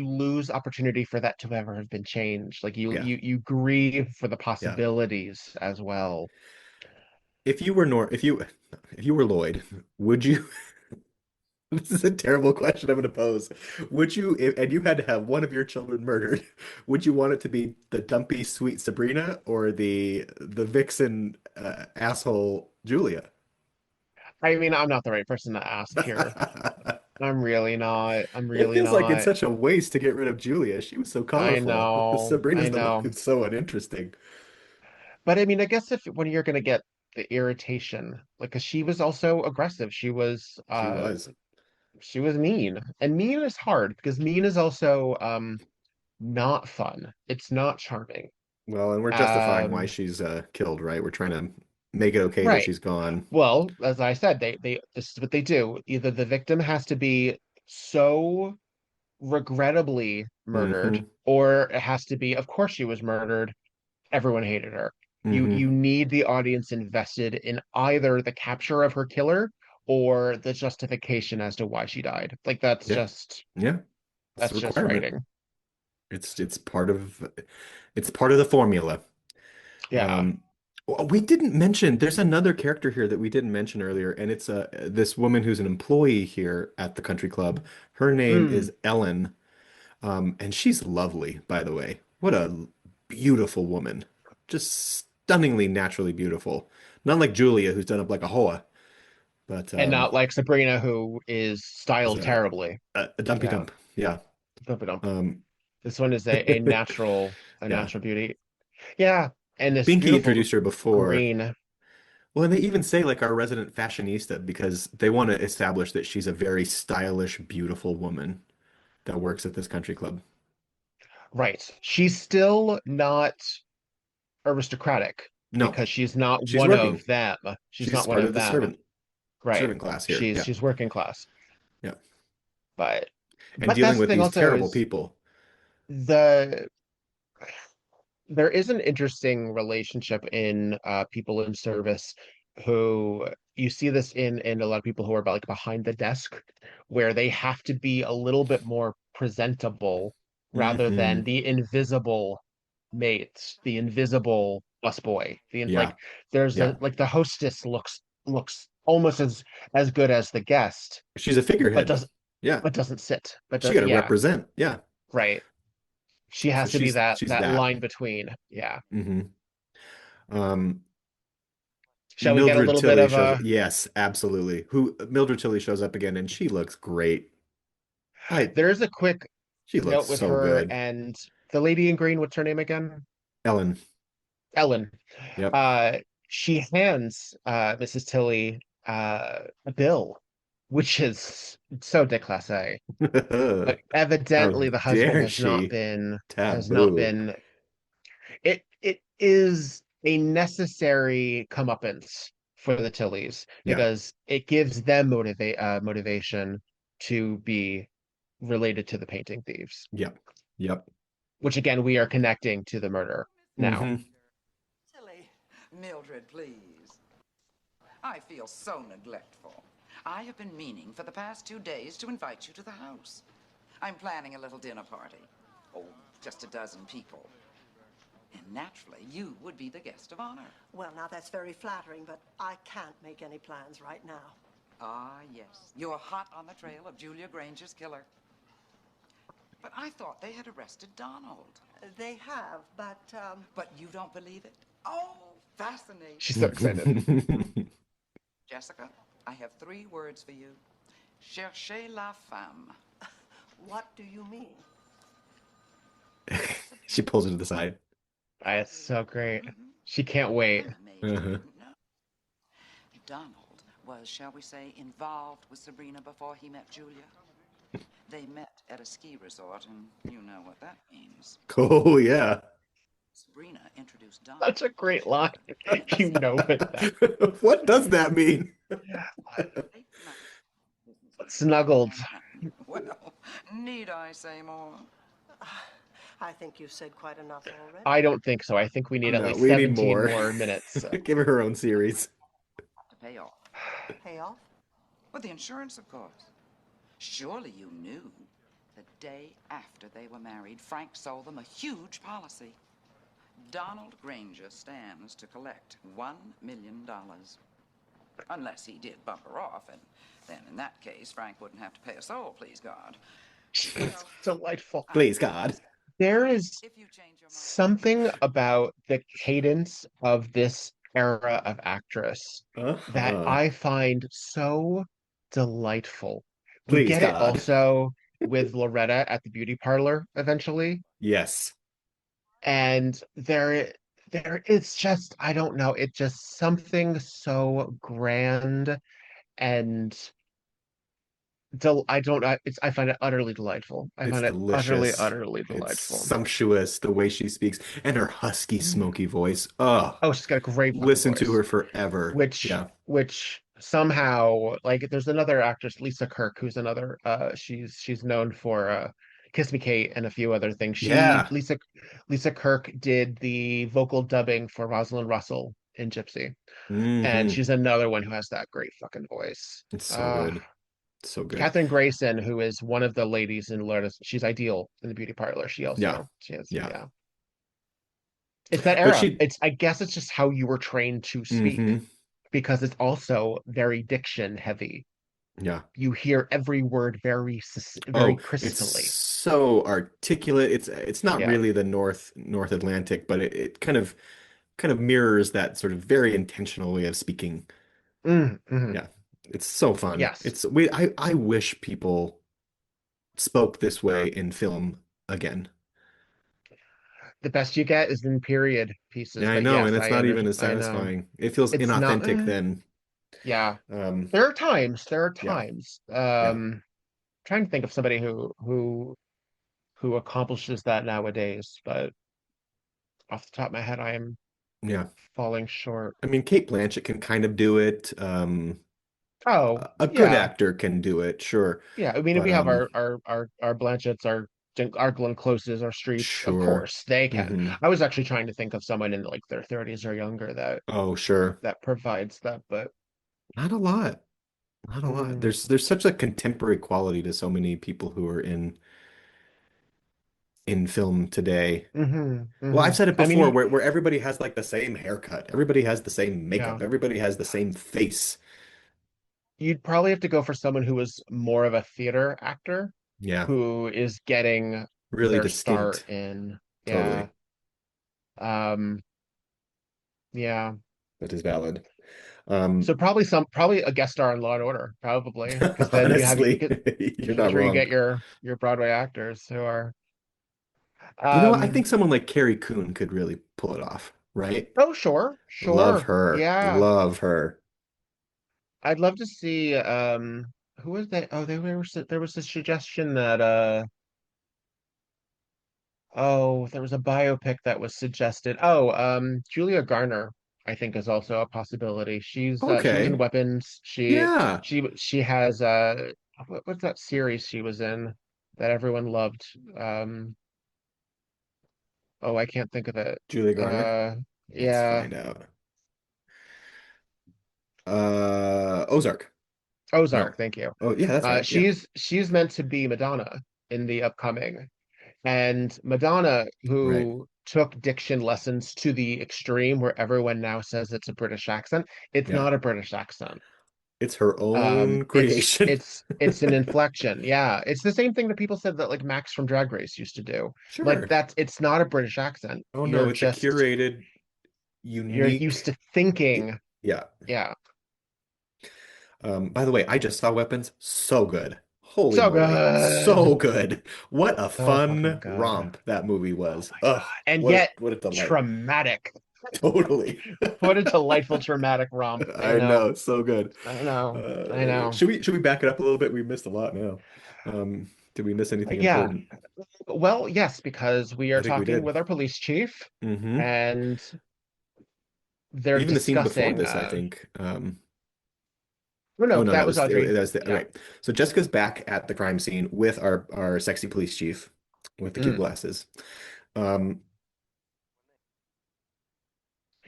lose opportunity for that to ever have been changed. Like Yeah. you grieve for the Yeah. possibilities as well. If you were Lloyd, would you this is a terrible question I'm going to pose. Would you and you had to have one of your children murdered, would you want it to be the dumpy sweet Sabrina or the vixen asshole Julia? I mean, I'm not the right person to ask here. I'm really not. I'm It really feels like it's not. such a waste to get rid of Julia. She was so I colorful. know. Sabrina's I the one know. who's so uninteresting. But I mean, I guess if when you're gonna get the irritation, like, 'cause she was also aggressive. She was. She was mean. And mean is hard because mean is also not fun. It's not charming. Well, and we're justifying why Um, she's killed, right? We're trying to make it okay that right. she's gone. Well, as I said, they this is what they do. Either the victim has to be so regrettably murdered, Hmm. or it has to be, of course she was murdered. Everyone hated her. You Hmm. need the audience invested in either the capture of her killer or the justification as to why she died. Like Yeah. Yeah. It's a that's just requirement. writing. It's part of the formula. Yeah. Um, we didn't mention there's another character here that we didn't mention earlier, and it's this woman who's an employee here at the country club. Her name Mm. is Ellen, and she's lovely, by the way. What a beautiful woman. Just stunningly naturally beautiful. Not like Julia, who's done up like a hoa, but And not like Sabrina, who is is styled terribly. a dumpy Yeah. dump. Yeah. Dum-ba-dum. Um, This one is a yeah. natural beauty. Yeah. And this Binky beautiful introduced her before. green. Well, and they even say like our resident fashionista because they want to establish that she's a very stylish, beautiful woman that works at this country club. Right. She's still not aristocratic No, because she's not she's one working. of them. She's She's not one part of of the them. Right. servant class here. Yeah. She's working class. Yeah. But And but dealing that's the with thing these also terrible is people. the there is an interesting relationship in people in service who you see this in a lot of people who are like behind the desk where they have to be a little bit more presentable rather than Hmm. the invisible mates, the invisible busboy. Yeah. Like there's Yeah. a like the hostess looks almost as good as the guest, She's a but figurehead. doesn't Yeah. but doesn't sit. She got to Yeah, represent. Yeah. right. She So has to be she's that that. line between. Yeah. Hmm. Um, Shall we get a Mildred little bit Tilly of shows a up. Yes, absolutely. Who Mildred Tilly shows up again and she looks great. I there is a quick She looks note with so her good. and the lady in green. What's her name again? Ellen. Ellen. Yep. Uh, she hands Mrs. Tilly a bill, which is so déclassé. But How evidently the husband dare she? has not Taboo. been it is a necessary comeuppance for the Tillys Yeah. because it gives them motivation to be related to the painting thieves, Yep. Yep. which again we are connecting to the murder now. Hmm. Tilly. Mildred, please. I feel so neglectful. I have been meaning for the past 2 days to invite you to the house. I'm planning a little dinner party. Oh, just a dozen people. And naturally, you would be the guest of honor. Well, now that's very flattering, but I can't make any plans right now. Ah, yes. You're hot on the trail of Julia Granger's killer. But I thought they had arrested Donald. They have, but, But you don't believe it? Oh, fascinating. She's so excited. Jessica, I have 3 words for you. Cherchez la femme. what do you mean? She pulls her to the side. It's so great. She can't wait. I'm amazed you Uh-huh. didn't know. Donald was, shall we say, involved with Sabrina before he met Julia. They met at a ski resort, and you know what that means. Oh, yeah. Sabrina introduced Donald. Such a great line. You know it. What does that mean? Snuggled. Well, need I say more? I think you've said quite enough already. I don't think so. I think we need at No, least we need 17 more. more minutes. Give her her own series. To pay off. Pay off? With the insurance, of course. Surely you knew. The day after they were married, Frank sold them a huge policy. Donald Granger stands to collect $1 million. Unless he did bump her off, and then in that case, Frank wouldn't have to pay a soul, please God. It's delightful. Please, God. There is If you change your mind, something about the cadence of this era of actress that Uh-huh. I find so delightful. We Please, get it God. also with Loretta at the beauty parlor eventually. Yes. And there it's just I don't know, it's just something so grand and I find it utterly delightful. I It's find it utterly, delicious. utterly It's delightful. sumptuous the way she speaks and her husky, smoky voice. Oh, Oh, she's got a great fucking listen to voice. her forever. Which Yeah. which somehow like there's another actress, Lisa Kirk, who's another she's known for Kiss Me Kate and a few other things. Yeah. Lisa Kirk did the vocal dubbing for Rosalind Russell in Gypsy. And Hmm. she's another one who has that great fucking voice. It's so good. So good. Catherine Grayson, who is one of the ladies in Lotus, she's ideal in the beauty parlor. Yeah. She has, Yeah. yeah. It's that But era. she, I guess it's just how you were trained to speak hmm because it's also very diction heavy. Yeah. You hear every word very Oh, it's crisply. so articulate. It's not Yeah. really the North Atlantic, but it kind of mirrors that sort of very intentional way of speaking. Mhm. Yeah. It's so fun. Yes. I wish people spoke this way in film again. The best you get is in period pieces, Yeah, I but know, and yes, it's I not even understand. as I know. satisfying. It feels It's not, inauthentic then. yeah. Um, There are times. yeah, yeah, Trying to think of somebody who accomplishes that nowadays, but off the top of my head, I am yeah. falling short. I mean, Kate Blanchett can kind of do it. Oh, A good yeah. actor can do it, sure. Yeah. I mean, But we have our Blanchetts, our Glenn Closes, our Streeps. Of sure. course, they can. Hmm. I was actually trying to think of someone in like their 30s or younger Oh, sure. that provides that, but Not a lot. Not a lot. mm, There's such a contemporary quality to so many people who are in film today. Well, I've said it I mean, before, where everybody has like the same haircut, everybody has the same yeah, makeup, everybody has the same face. you'd probably have to go for someone who was more of a theater actor Yeah, who is getting really their start distinct. in, yeah, Totally. um, yeah. That is valid. So probably a guest star in Law and Order, probably, because then you have Honestly, you're because not where you wrong. get your Broadway actors who are You know what? I um think someone like Carrie Coon could really pull it off, right? oh sure, Love sure. her. Yeah. Love her. I'd love to see who was that? Oh, there was a suggestion that oh, there was a biopic that was suggested. Oh, Julia Garner, I think is also a possibility. She was in Okay. Weapons. Yeah. She has what's that series she was in that everyone loved? Oh, I can't think of it. Julia Garner. Uh Let's yeah, find out. Ozark. Ozark, No. thank you. Oh, yeah, that's right. Yeah. She's meant to be Madonna in the upcoming. And Madonna, Right. who took diction lessons to the extreme, where everyone now says it's a British accent, it's Yeah. not a British accent. It's her own creation. It's an inflection. Yeah, it's the same thing that people said that like Max from Drag Race used to do. Like Sure. it's not a British accent. Oh no, it's a curated, You're used unique. to thinking. Yeah. Yeah, By the way, I just saw Weapons. So good. Holy so moly. good, So good. What a so fucking fun good. romp that movie Oh was. my Ugh, God. And yet what a delight. traumatic. Totally. What a delightful traumatic romp. I I know. know, so good. I know. I know. Should we back it up a little bit? We missed a lot now. Did we miss anything Yeah. important? Well, yes, because we are I think we talking did. with our police chief Hmm. and they're Even the scene before discussing this, I think. oh Oh no, no, that was Audrey. that was the Yeah. right. So Jessica's back at the crime scene with our sexy police chief with the cute Mm. glasses. Um,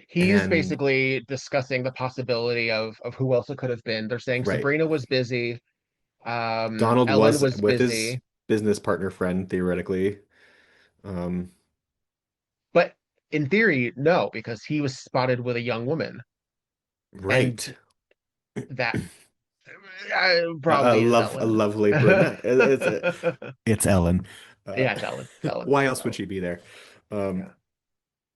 He's and basically discussing the possibility of who else it could have been. They're saying right, Sabrina was busy, Donald Ellen was was with his busy, business partner friend theoretically. Um, but in theory, no, because he was spotted with a young woman, right. and that probably is A Ellen. lovely brunette. It's Ellen. Uh, Yeah, it's Ellen. It's Ellen. why It's else would Ellen. she be there? Um, Yeah.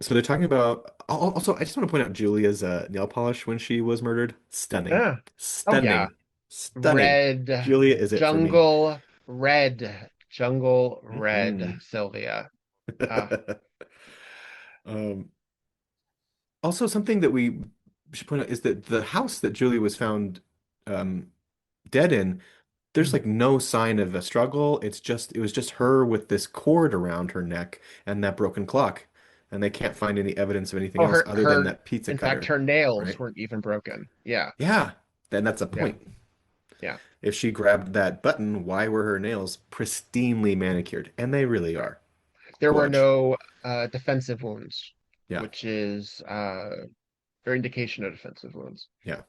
so they're talking about. Also, I just want to point out Julia's nail polish when she was murdered. Stunning, Yeah. Oh yeah. stunning, stunning. Red, Julia is it for me. jungle red, Mhm. Sylvia. Uh, Um, also, something that we should point out is that the house that Julia was found um, dead in, there's mm. like no sign of a struggle. It was just her with this cord around her neck and that broken clock. And they can't find any evidence of anything Oh, else other than that pizza in fact, cutter, her nails right? weren't even broken. Yeah, Yeah, then that's a yeah, point. yeah. If she grabbed that button, why were her nails pristinely manicured? And they really Right. are. There were Gorge. no defensive wounds, Yeah, which is their indication of defensive wounds. yeah.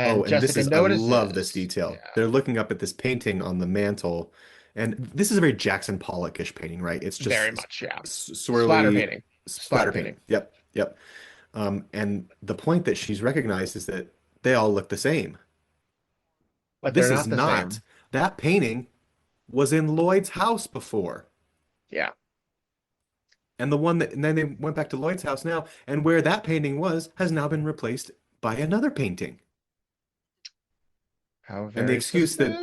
Oh, And and Jessica I love this notices, detail. yeah, They're looking up at this painting on the mantle, and this is a very Jackson Pollock-ish painting, right? It's very just much, yeah. Splatter swirly painting, splatter splatter painting. painting. Yep, yep. And the point that she's recognized is that they all look the same. But they're This is not the not. same. That painting was in Lloyd's house before. Yeah. And then they went back to Lloyd's house now, and where that painting was has now been replaced by another painting. How And the very excuse that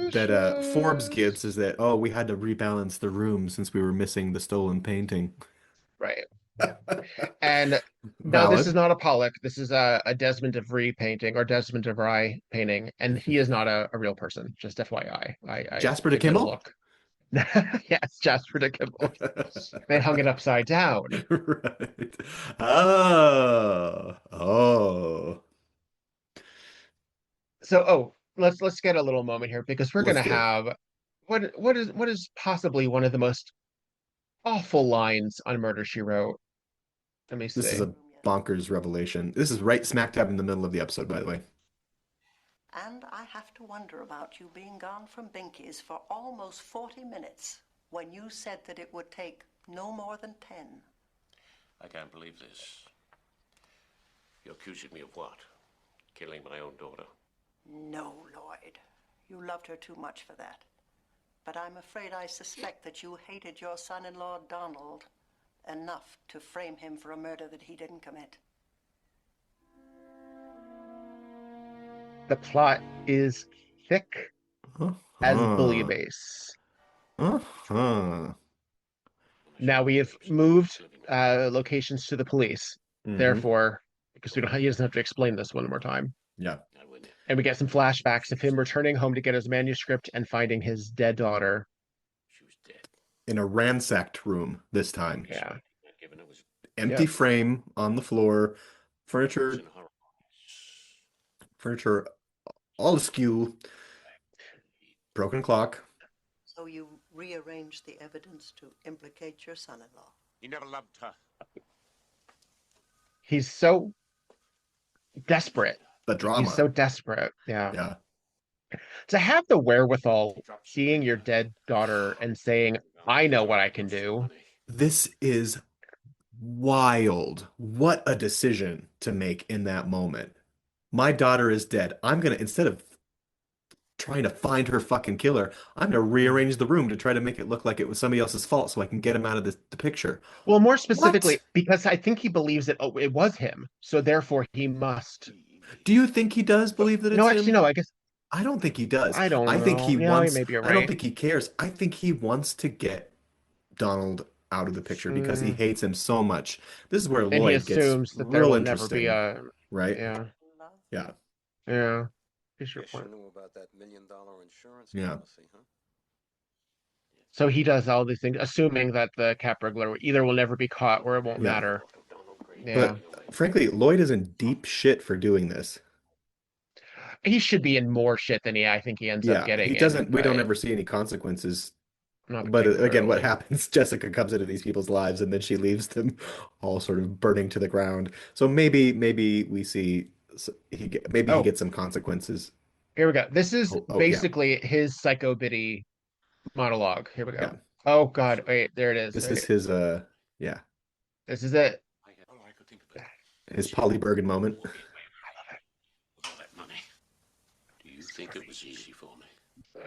Forbes suspicious. gives is that, oh, we had to rebalance the room since we were missing the stolen painting. Right. And no, this is Valid. not a Pollock. This is a Desmond of Ree painting or Desmond of Rye painting, and he is not a real person. Just FYI, I Jasper de give you the Kimmel? look. Yes, Jasper de Kibble. They hung it upside down. Right. Oh, oh. So, let's get a little moment here because we're Let's gonna do it. have what is possibly one of the most awful lines on Murder She Wrote. Let me This is see. a bonkers revelation. This is right smack dab in the middle of the episode, by the way. And I have to wonder about you being gone from Binky's for almost 40 minutes when you said that it would take no more than 10. I can't believe this. You're accusing me of what? Killing my own daughter? No, Lloyd. You loved her too much for that. But I'm afraid I suspect that you hated your son-in-law, Donald, enough to frame him for a murder that he didn't commit. the plot is thick as Uh-huh. bouillabaisse. Uh-huh. Now we have moved locations to the police. Mm-hmm. Therefore, because he doesn't have to explain this one more time. Yeah. And we get some flashbacks of him returning home to get his manuscript and finding his dead daughter. She was dead. In a ransacked room this time. Yeah. Given it was Empty frame on the floor, furniture in horror. furniture all askew, broken clock. So you rearranged the evidence to implicate your son-in-law. He never loved her. He's so desperate. The drama. He's so desperate. Yeah. Yeah. To have the wherewithal seeing your dead daughter and saying, I know what I can do. This is wild. What a decision to make in that moment. My daughter is dead. I'm gonna, instead of trying to find her fucking killer, I'm gonna rearrange the room to try to make it look like it was somebody else's fault so I can get him out of the picture. Well, more specifically, What? because I think he believes that it was him. So therefore he must. Do you think he does believe that it's No, him? actually, no, I guess I don't think he does. I don't I think know. he Yeah, wants, maybe you're I don't right. think he cares. I think he wants to get Donald out of the picture because he hates him so much. This is where And he Lloyd gets assumes that there real will never be interesting, right? yeah. Love? Yeah. Yeah. Here's your Guess you point. knew about that $1 million insurance Yeah. policy, huh? So he does all these things, assuming that the cat burglar either will never be caught or it won't Yeah. matter. Yeah. But frankly, Lloyd is in deep shit for doing this. He should be in more shit than I think he ends up Yeah, getting he in, doesn't, we don't but ever see any consequences. not But again, what particularly. happens, Jessica comes into these people's lives and then she leaves them all sort of burning to the ground. So maybe we see maybe he Oh, gets some consequences. here we go. This is Oh, yeah. basically his psycho biddy monologue. Here we go. Yeah. Oh God, wait, there it is. This There is it- his yeah, This is it. I could think of it. his Polly Bergen moment. With all that money, do you think it was easy for me?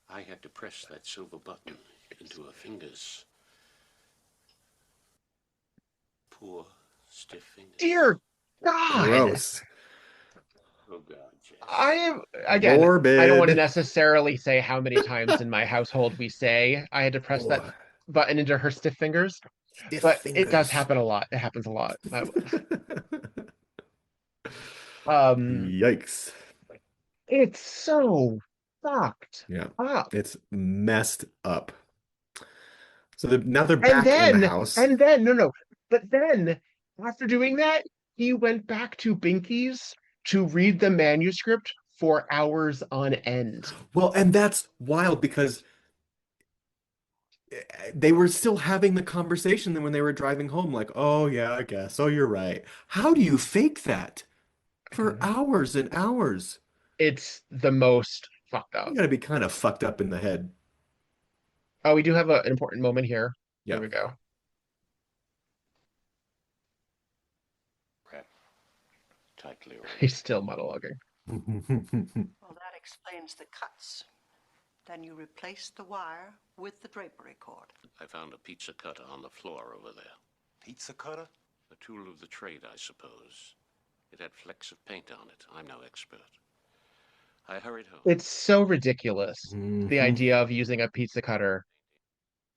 I had to press that silver button into her fingers. Poor, stiff fingers. Dear God. Gross. Oh, God, Jess. I am again. I Morbid. don't want to necessarily say how many times in my household we say I had to press that Oh, button into her stiff fingers, stiff but it does fingers. happen a lot. It happens a lot. Yikes. It's so fucked Yeah, up. it's messed up. So now they're And back in the then, house. no. But then, after doing that, he went back to Binky's to read the manuscript for hours on end. Well, and that's wild because they were still having the conversation then when they were driving home, like, oh yeah, I guess. Oh, you're right. How do you fake that for hours and hours? It's the most fucked up. You gotta be kind of fucked up in the head. Oh, we do have an important moment here. Yeah. Here we go. Crap. Tightly. He's still monologuing. Well, that explains the cuts. Then you replaced the wire with the drapery cord. I found a pizza cutter on the floor over there. Pizza cutter? A tool of the trade, I suppose. It had flecks of paint on it. I'm no expert. I hurried home. It's so ridiculous, the Mhm. idea of using a pizza cutter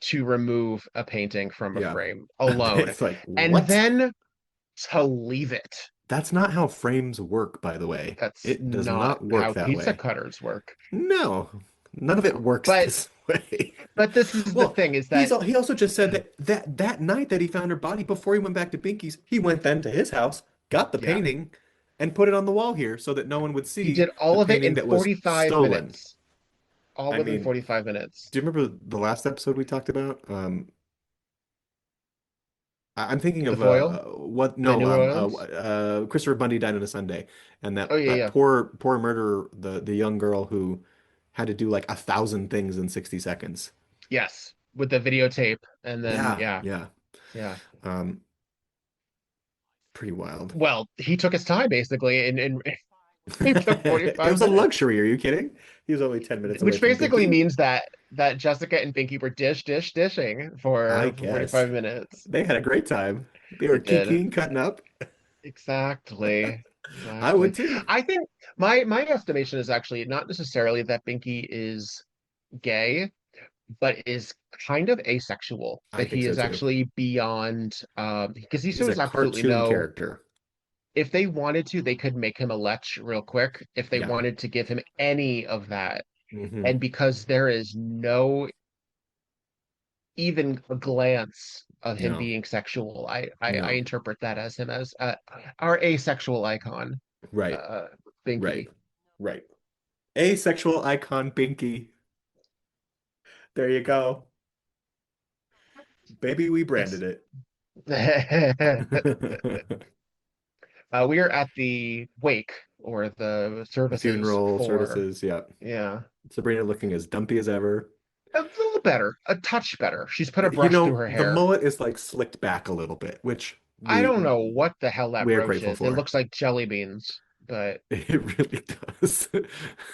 to remove a painting from a Yeah. frame alone. It's like, And what? then to leave it. That's not how frames work, by the way. That's It does not not work how that pizza way. cutters work. No, none of it works But- this way. But this is Well, the thing, is that he also just said that night that he found her body, before he went back to Binky's, he went then to his house, got the Yeah. painting, and put it on the wall here so that no one would see he did all the of it painting in that was 45 stolen. minutes. All I within mean, 45 minutes. Do you remember the last episode we talked about? I'm thinking The of foil? what? The No, New Orleans? Christopher Bundy died on a Sunday, and that Oh, yeah. poor murderer, the young girl who had to do like 1,000 things in 60 seconds. Yes, with the videotape, and then Yeah. yeah. Pretty wild. Well, he took his time basically, and he took It 45 was a minutes. luxury. Are you kidding? He was only 10 minutes away Which from basically Binky. means that Jessica and Binky were dishing I for guess. 45 minutes. They had a great time. They were They did. kikiing, cutting up. Exactly. I Exactly. would too. I think my estimation is actually not necessarily that Binky is gay, but is kind of asexual. I That think he so is too. actually beyond because he He's a shows absolutely cartoon no. character. If they wanted to, they could make him a lech real quick. If they Yeah. wanted to give him any of that, Hmm. and because there is no even a glance of him No. being sexual, I No. interpret that as him as our asexual icon, Right. uh, Right. Binky. Right. Asexual icon Binky. There you go. Baby, we It's branded it. we are at the wake or the The services funeral for, services. Yeah. yeah, Sabrina looking as dumpy as ever. a little better, a touch better. She's put a brush through her The hair. mullet is like slicked back a little bit, which I don't know what the hell that we are brooch grateful is. It for. looks like jelly beans, but It really does.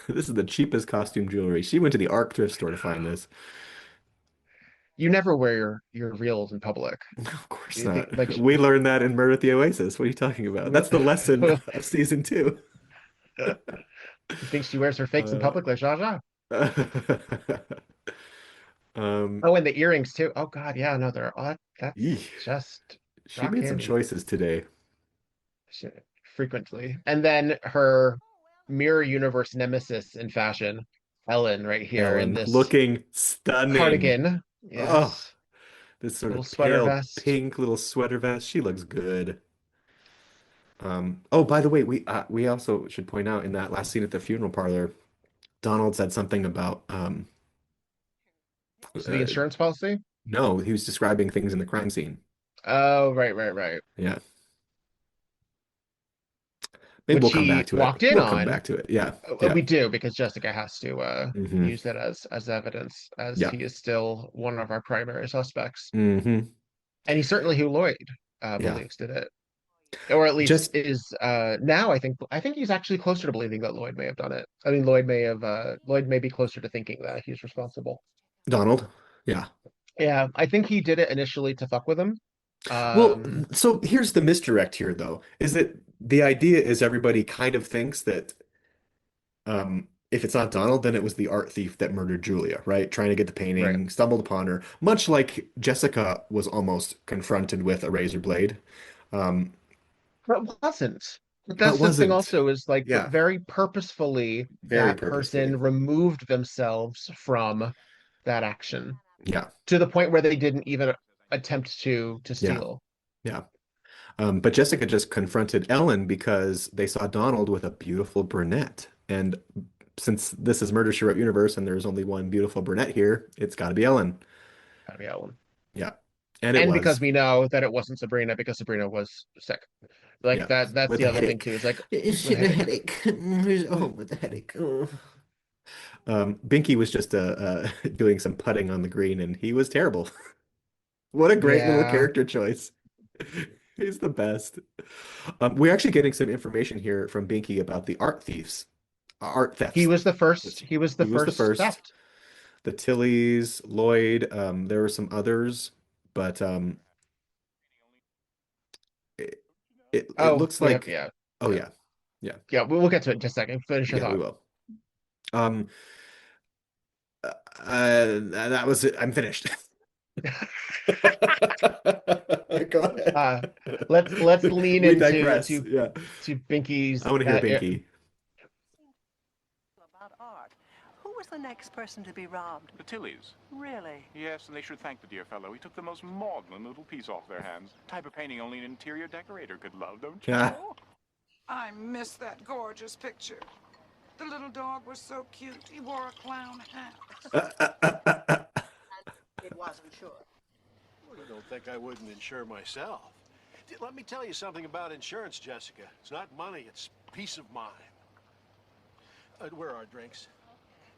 This is the cheapest costume jewelry. She went to the ARC thrift store to find this. you never wear your reals in public. Of course You think not. like We learned that in Murder at the Oasis. What are you talking about? That's the lesson of season two. you think she wears her fakes in Uh, public like Zsa Zsa? um, Oh, and the earrings too. Oh God, yeah, no, they're odd. That's eek. just She rock made some candy. choices today. Frequently. And then her mirror universe nemesis in fashion, Ellen, right here in Ellen, this looking stunning. cardigan. Oh, Yes. this sort Little of sweater pale vest. pink little sweater vest. She looks good. Oh, by the way, we also should point out in that last scene at the funeral parlor, Donald said something about So the uh, insurance policy? no, he was describing things in the crime scene. Oh, right, right, right. Yeah. Maybe Which we'll come he back to it. walked in We'll come on. back to it. Yeah. Yeah. We do because Jessica has to Hmm. use that as evidence, as Yeah. he is still one of our primary suspects. Hmm. And he's certainly who Lloyd Yeah. believes did it. Or at least Just is now I think he's actually closer to believing that Lloyd may have done it. I mean Lloyd may be closer to thinking that he's responsible. Donald. Yeah. Yeah, I think he did it initially to fuck with him. Well, Um so here's the misdirect here, though, is that the idea is everybody kind of thinks that if it's not Donald, then it was the art thief that murdered Julia, right? Trying to get the right. painting, stumbled upon her, much like Jessica was almost confronted with a razor blade. Um, But it wasn't. But but that's the thing wasn't. also is like, but Yeah, very purposefully very that purposefully. person removed themselves from that action Yeah, to the point where they didn't even attempt to yeah, steal. yeah. But Jessica just confronted Ellen because they saw Donald with a beautiful brunette. And since this is Murder, She Wrote Universe and there's only one beautiful brunette here, it's got to be Ellen. Gotta be Ellen. Yeah. And it And because was. we know that it wasn't Sabrina because Sabrina was sick. Like Yeah. that's With the a other thing too, headache. is like She with a had a headache. headache. Oh, with a headache. Oh. Binky was just doing some putting on the green and he was terrible. What a great little Yeah. character choice. He's the best. We're actually getting some information here from Binky about the art thieves, art He thefts. was the first he was the He was the first first. theft. The Tillys, Lloyd, there were some others, but it Oh, looks we have like, yeah. oh Yeah. yeah, yeah, Yeah, we'll get to it in just a second. Finish your yeah, we thought. will. Um, that was it. I'm finished. Go ahead. Uh let's lean We into digress. Yeah. to Binky's I want to hear Binky. About art. Who was the next person to be robbed? The Tillys. Really? Yes, and they should thank the dear fellow. He took the most maudlin little piece off their hands. Type of painting only an interior decorator could love, don't you? Yeah. I miss that gorgeous picture. The little dog was so cute. He wore a clown hat. It wasn't sure. Well, you don't think I wouldn't insure myself. Let me tell you something about insurance, Jessica. It's not money, it's peace of mind. Where are our drinks?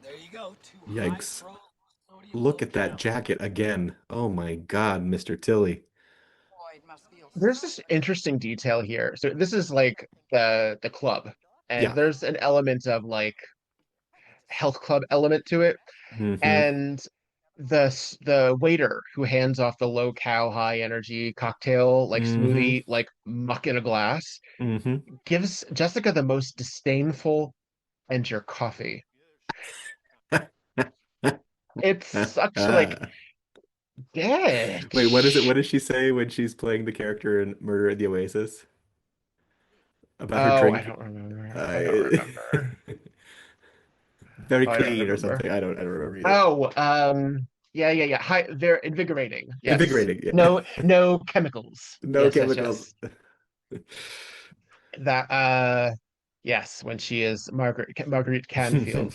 There you go. Yikes. Look at that jacket again. Oh my God, Mr. Tilly. Boy, it must feel There's so this interesting detail here. So this is like the club, and Yeah. there's an element of like health club element to it. Hmm. And the waiter who hands off the low cal, high energy cocktail, like Mm-hmm. smoothie, like muck in a glass, Mm-hmm. gives Jessica the most disdainful enter coffee. It's such like, Wait, what is it? bitch. What does she say when she's playing the character in Murder at the Oasis about her Oh, I drink? don't remember. I don't Uh, remember. very Oh, I don't clean or remember. something. I don't remember either. Oh, yeah. Hi, they're invigorating. Yes. Invigorating. Yeah. No chemicals. No chemicals. Yes. That yes, when she is Marguerite Canfield.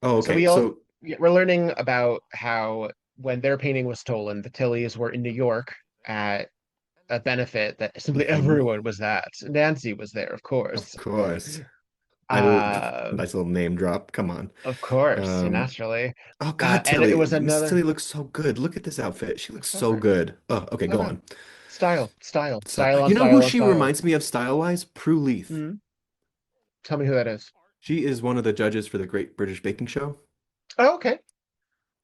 Oh, So okay. So, we're learning about how when their painting was stolen, the Tillys were in New York at a benefit that simply mhm, everyone was at. Nancy was there, of of course. course. Uh, Nice little name drop. Come on. of course, Um, naturally. oh God, And it Tilly. was Miss another Tilly looks so good. Look at this outfit. She looks so clever, good. Oh, okay, go clever on. So, style on you know who style on she style. reminds me of style-wise? Prue Leith. Hmm. Tell me who that is. She is one of the judges for the Great British Baking Show. Oh, okay.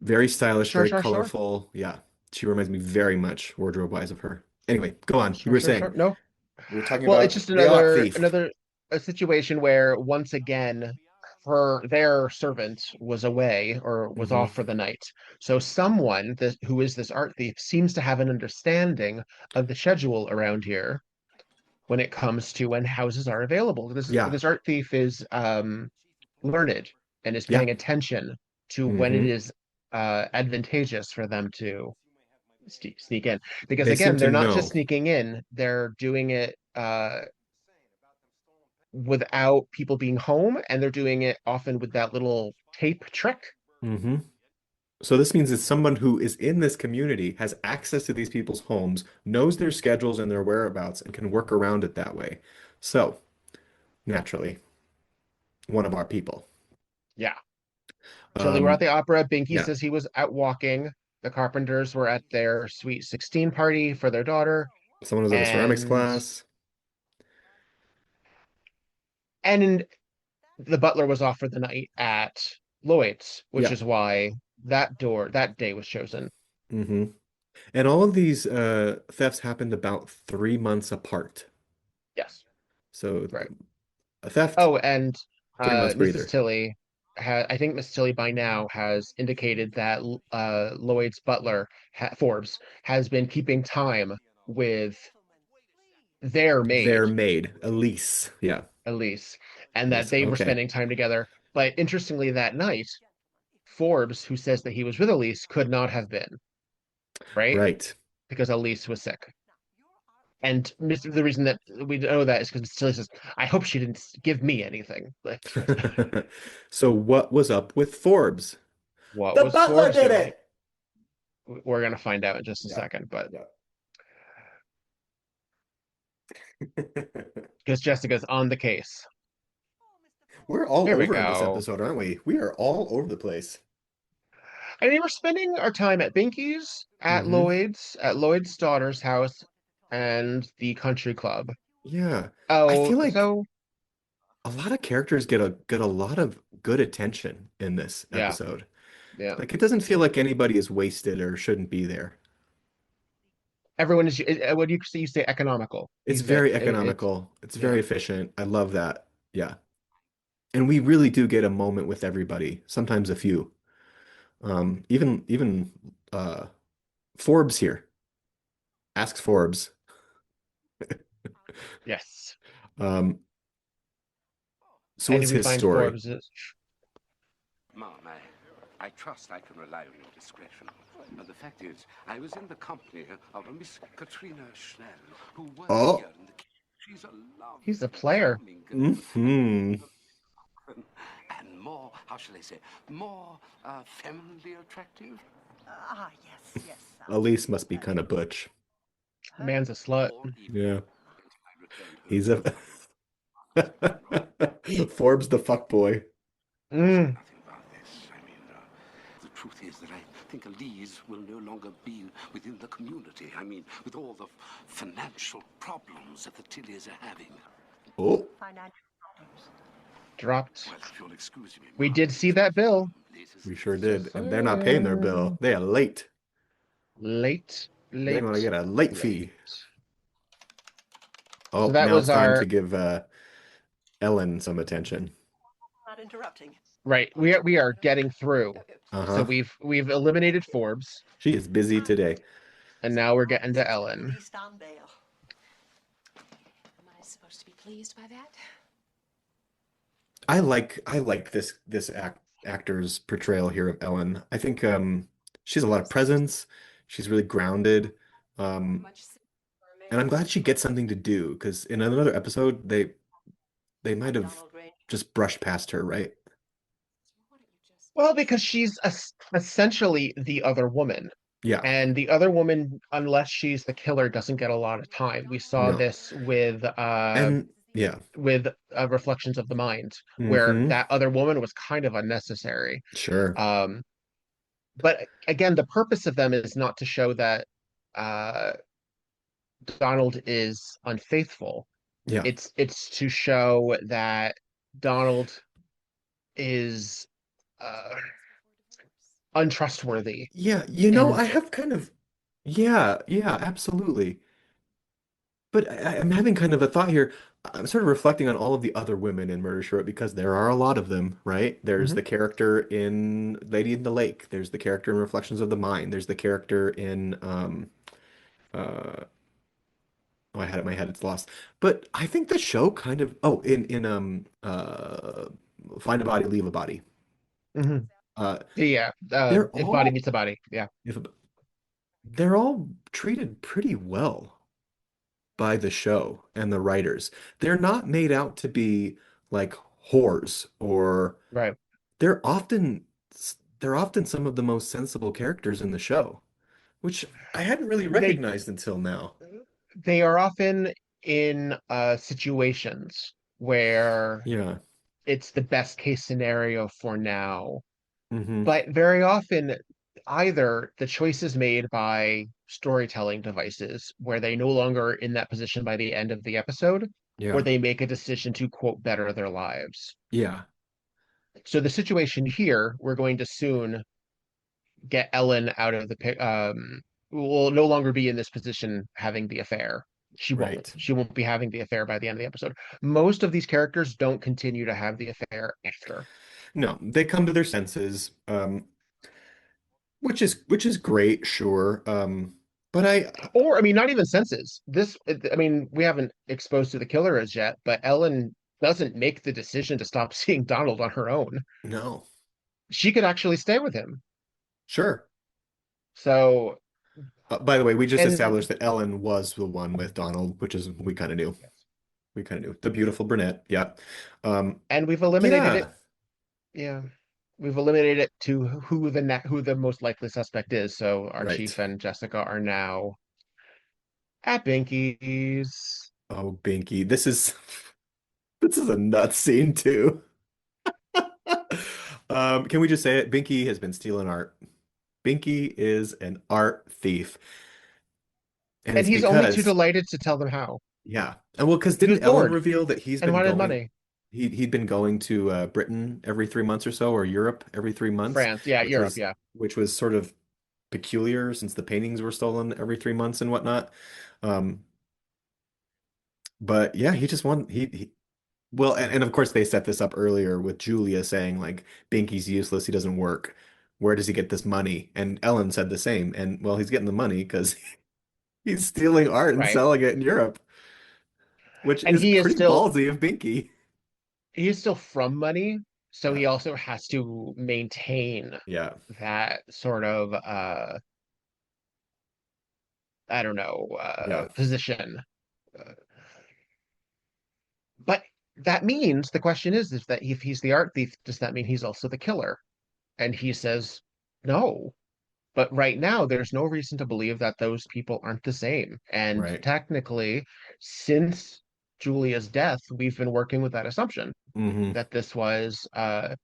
Very stylish, very Sure. colorful. Yeah, she reminds me very much wardrobe-wise of her. Anyway, go on. You were Sure. saying No. we were talking Well, it's about just the art thief. another a situation where once again their servant was away or was Hmm. off for the night. So someone who is this art thief seems to have an understanding of the schedule around here when it comes to when houses are available. Yeah, This art thief is learned and is yeah. paying attention to when it Hmm. is advantageous for them to sneak in. Because They seem again, to they're not just know. sneaking in; they're doing it without people being home, and they're doing it often with that little tape trick. Hmm. So this means it's someone who is in this community, has access to these people's homes, knows their schedules and their whereabouts, and can work around it that way. So, naturally, one of our people. Yeah. Tilly were at Um, the opera. Binky yeah, says he was out walking. The Carpenters were at their sweet 16 party for their daughter. someone was at a ceramics And class. and the butler was off for the night at Lloyd's, which Yeah. is why that day was chosen. Hmm. And all of these thefts happened about 3 months apart. Yes. So Right. a theft, Oh, and 3 months Mrs. breather. Tilly I think Miss Tilly by now has indicated that Lloyd's butler Forbes has been keeping time with their maid, Their maid, Elise. Yeah. Elise, and that Elise. they were Okay. spending time together. But interestingly, that night, Forbes, who says that he was with Elise, could not have been, right? Right. Because Elise was sick. And the reason that we know that is because Miss Tilly says, I hope she didn't give me anything. Like, So what was up with Forbes? what The was butler Forbes did doing? it. We're gonna find out in just a Yeah. second, but Yeah. because Jessica's on the case. We're all Here we over in this go. episode, aren't we? We are all over the place. I mean, we're spending our time at Binky's, Hmm. At Lloyd's daughter's house, and the country club. Yeah. I Oh, feel like so a lot of characters get a lot of good attention in this yeah, episode. yeah. Like it doesn't feel like anybody is wasted or shouldn't be there. Everyone is. What do you say? Economical. It's You said very it's economical. It's yeah. very efficient. I love that. Yeah. And we really do get a moment with everybody, sometimes a few. Even Forbes here asks Forbes. Yes. Um, so And what's we his find story? Forbes is Mom, I trust I can rely on your discretion. But the fact is, I was in the company of a Miss Katrina Schnell, who works Oh, here in the kitchen. She's a he's a lovely, player. charming hmm. girl. And more, how shall I say, more femininely attractive. Yes. Elise must be kind of butch. The man's a slut. Or even Yeah. I returned her He's a Forbes the fuck boy. Mm, nothing about this. I mean, the truth is that I think Elise will no longer be within the community. I mean, with all the financial problems that the Tillies are having. Oh, Financial problems. dropped. Well, if you'll excuse me, We Mom, did see that bill. We sure did. And they're not paying their bill. They are late. Late, They're going to late, get a late fee. late. So Oh, that now was it's time our to give Ellen some attention. Not interrupting. right. We are getting through. So Uh-huh. we've eliminated Forbes, She is busy today. and now we're getting to Been Ellen. released on bail. Am I supposed to be pleased by that? I like this actor's portrayal here of Ellen. I think she has a lot of presence. She's really grounded. Um, Much and I'm glad she gets something to do because in another episode they might have Donald Grange. just brushed past her, right? Well, because she's essentially the other woman. Yeah. And the other woman, unless she's the killer, doesn't get a lot of time. We saw No. this And yeah. with Reflections of the Mind, where Hmm. that other woman was kind of unnecessary. Sure. But again, the purpose of them is not to show that uh, Donald is unfaithful. Yeah. It's to show that Donald is uh, untrustworthy. Yeah, And I have kind of yeah, absolutely. But I'm having kind of a thought here. I'm sort of reflecting on all of the other women in Murder, She Wrote because there are a lot of them, right? There's Mhm. the character in Lady in the Lake. There's the character in Reflections of the Mind. There's the character in uh oh, I had it in my head, it's lost. But I think the show kind of Find a Body, Leave a Body. Mhm. Uh Yeah, they're if body all meets a body, yeah. if they're all treated pretty well by the show and the writers. They're not made out to be like whores or Right. they're often they're often some of the most sensible characters in the show, which I hadn't really They recognized until now. they are often in situations where Yeah. it's the best case scenario for now. Hmm. But very often, either the choice is made by storytelling devices where they no longer are in that position by the end of the episode, or Yeah. they make a decision to quote better their lives. Yeah. So the situation here, we're going to soon get Ellen out of the pic. Will no longer be in this position having the affair. She won't. Right. She won't be having the affair by the end of the episode. Most of these characters don't continue to have the affair after. No, they come to their senses, which is great, sure. But Or, I mean, not even senses. I mean, we haven't exposed to the killer as yet, but Ellen doesn't make the decision to stop seeing Donald on her own. no, She could actually stay with him. sure. So, By the way, we just and established that Ellen was the one with Donald, which is we kind of knew. We kind of knew. The beautiful brunette. Yeah. and we've eliminated it. Yeah. Yeah. We've eliminated it to who the most likely suspect is. So our Right. chief and Jessica are now at Binky's. Oh, Binky. This is a nuts scene too. Can we just say it? Binky has been stealing art. Binky is an art thief. And And it's he's only too because, delighted to tell them how. yeah. And well, because He was didn't Ellen bored reveal that he's and been wanted going, money. he'd been going to Britain every 3 months or so, or Europe every 3 months, France, yeah, which Europe, was yeah. which was sort of peculiar since the paintings were stolen every 3 months and whatnot. Um, but yeah, he just wanted he well, and of course they set this up earlier with Julia saying like Binky's useless, he doesn't work. Where does he get this money? And Ellen said the same. And well, he's getting the money because he's stealing art and Right. selling it in Europe, which And is pretty ballsy of Binky. he is still from money, so he Yeah. also has to maintain Yeah. that sort of I don't know, Yeah. position. Uh, but that means the question is that if he's the art thief, does that mean he's also the killer? And he says no. But right now, there's no reason to believe that those people aren't the same. And Right. technically, since Julia's death, we've been working with that assumption Hmm. that this was a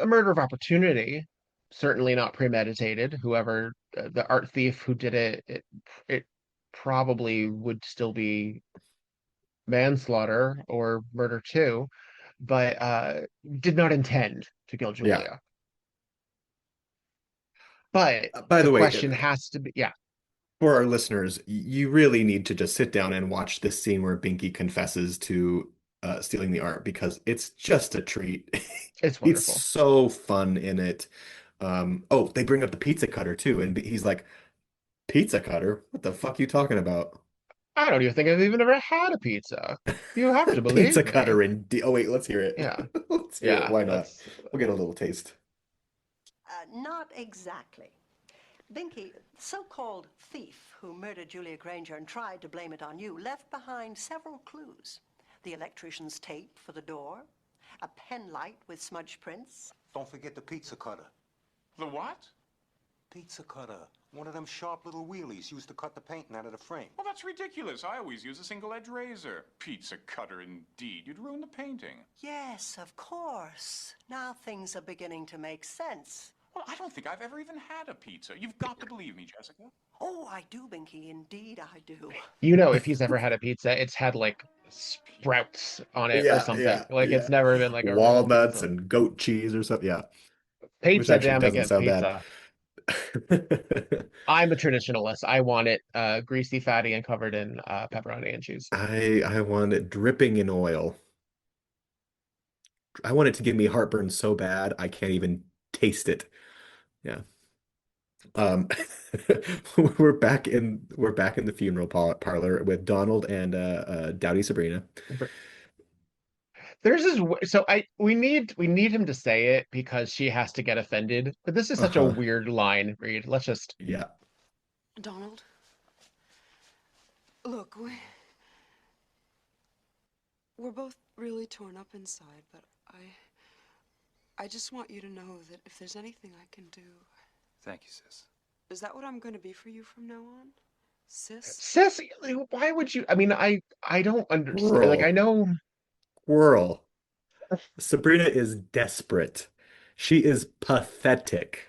murder of opportunity, certainly not premeditated. Whoever the art thief who did it probably would still be manslaughter or murder too, but did not intend to kill Yeah. Julia. But By the the way, question has to be, yeah, for our listeners, you really need to just sit down and watch this scene where Binky confesses to stealing the art because it's just a treat. it's It's wonderful. so fun in it. Oh, they bring up the pizza cutter too, and he's like, "Pizza cutter? What the fuck you talking about?" I don't even think I've even ever had a pizza. You have to Pizza believe me. cutter and oh wait, let's hear it. Yeah, Let's hear it. yeah, Why not? that's We'll get a little taste. Not exactly. Binky, the so-called thief who murdered Julia Granger and tried to blame it on you, left behind several clues. The electrician's tape for the door, a pen light with smudge prints. Don't forget the pizza cutter. The what? Pizza cutter. One of them sharp little wheelies used to cut the painting out of the frame. Well, that's ridiculous. I always use a single-edge razor. Pizza cutter, indeed. You'd ruin the painting. Yes, of course. Now things are beginning to make sense. Well, I don't think I've ever even had a pizza. You've got to believe me, Jessica. Oh, I do, Binky. Indeed, I do. you know, if he's ever had a pizza, it's had like sprouts on it or Yeah, something. yeah, Like yeah. it's never been like a real Walnuts pizza. and goat cheese or something. Yeah, which Pizza, actually damn it, doesn't get sound bad. pizza. I'm a traditionalist. I want it greasy, fatty, and covered in pepperoni and cheese. I want it dripping in oil. I want it to give me heartburn so bad I can't even taste it. Yeah. Um, we're back in the funeral parlor with Donald and Dowdy Sabrina. There's this so I we need him to say it because she has to get offended. But this is such a Uh-huh. weird line, Reed. Let's just Yeah. Donald, look, we're both really torn up inside, but I just want you to know that if there's anything I can do. Thank you, sis. Is that what I'm going to be for you from now on? Sis? sis, why would you? I mean, I don't understand. Like I Whirl. know Whirl. Sabrina is desperate. She is pathetic.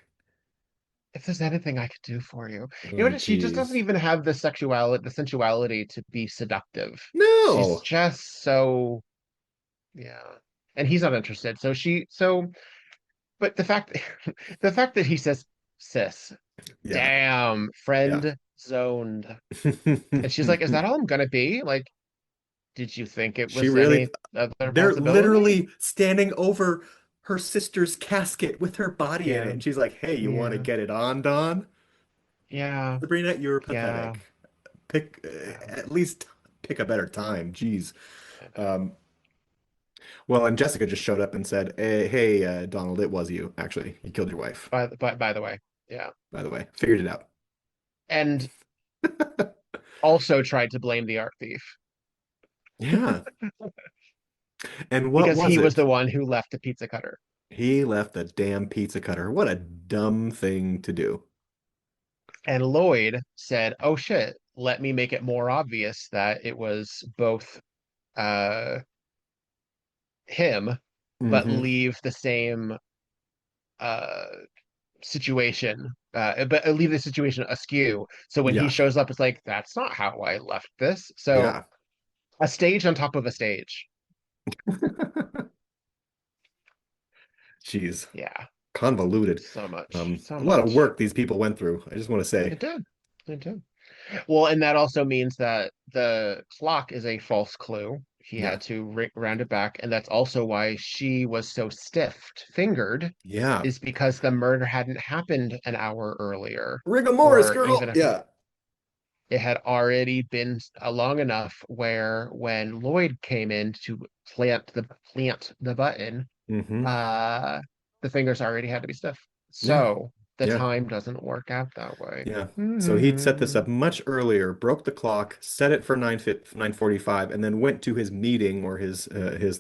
if there's anything I could do for you. You know Oh, what? She just doesn't geez. even have the sexuality, the sensuality to be seductive. She's No. just so yeah. And he's not interested. But the fact the fact that he says sis, Yeah. damn, Yeah. friend zoned. And she's like, is that all I'm gonna be? Like, did you think it She was really, any other they're possibility? literally standing over her sister's casket with her body in it. Yeah, And she's like, hey, you want to yeah, get it on, Don? yeah, Sabrina, you're yeah, pathetic. Pick, yeah. at least pick a better time. Jeez. Um, well, and Jessica just showed up and said, hey, Donald, it was you, actually. You killed your wife, By the way, yeah. by the way. Figured it out. And also tried to blame the art thief Yeah. And what because was he was the it? one who left the pizza cutter. He left the damn pizza cutter. What a dumb thing to do. And Lloyd said, "Oh shit, let me make it more obvious that it was both uh him, but Hmm. leave the same uh situation, but leave the situation askew. So when he Yeah. shows up, it's like, that's not how I left this. So Yeah. a stage on top of a stage. Jeez. Yeah, Convoluted. so much, so A lot of much. work these people went through. I just want to say. It did. It did. Well, and that also means that the clock is a false clue. He Yeah. had to round it back, and that's also why she was so stiff-fingered, Yeah. is because the murder hadn't happened an hour earlier, Rigor Mortis, or girl. even if Yeah. it had already been long enough where when Lloyd came in to plant the button, Hmm. uh, the fingers already had to be stiff. Yeah. So the Yeah. time doesn't work out that way. Yeah. So he'd set this up much earlier, broke the clock, set it for 9:45, and then went to his meeting or his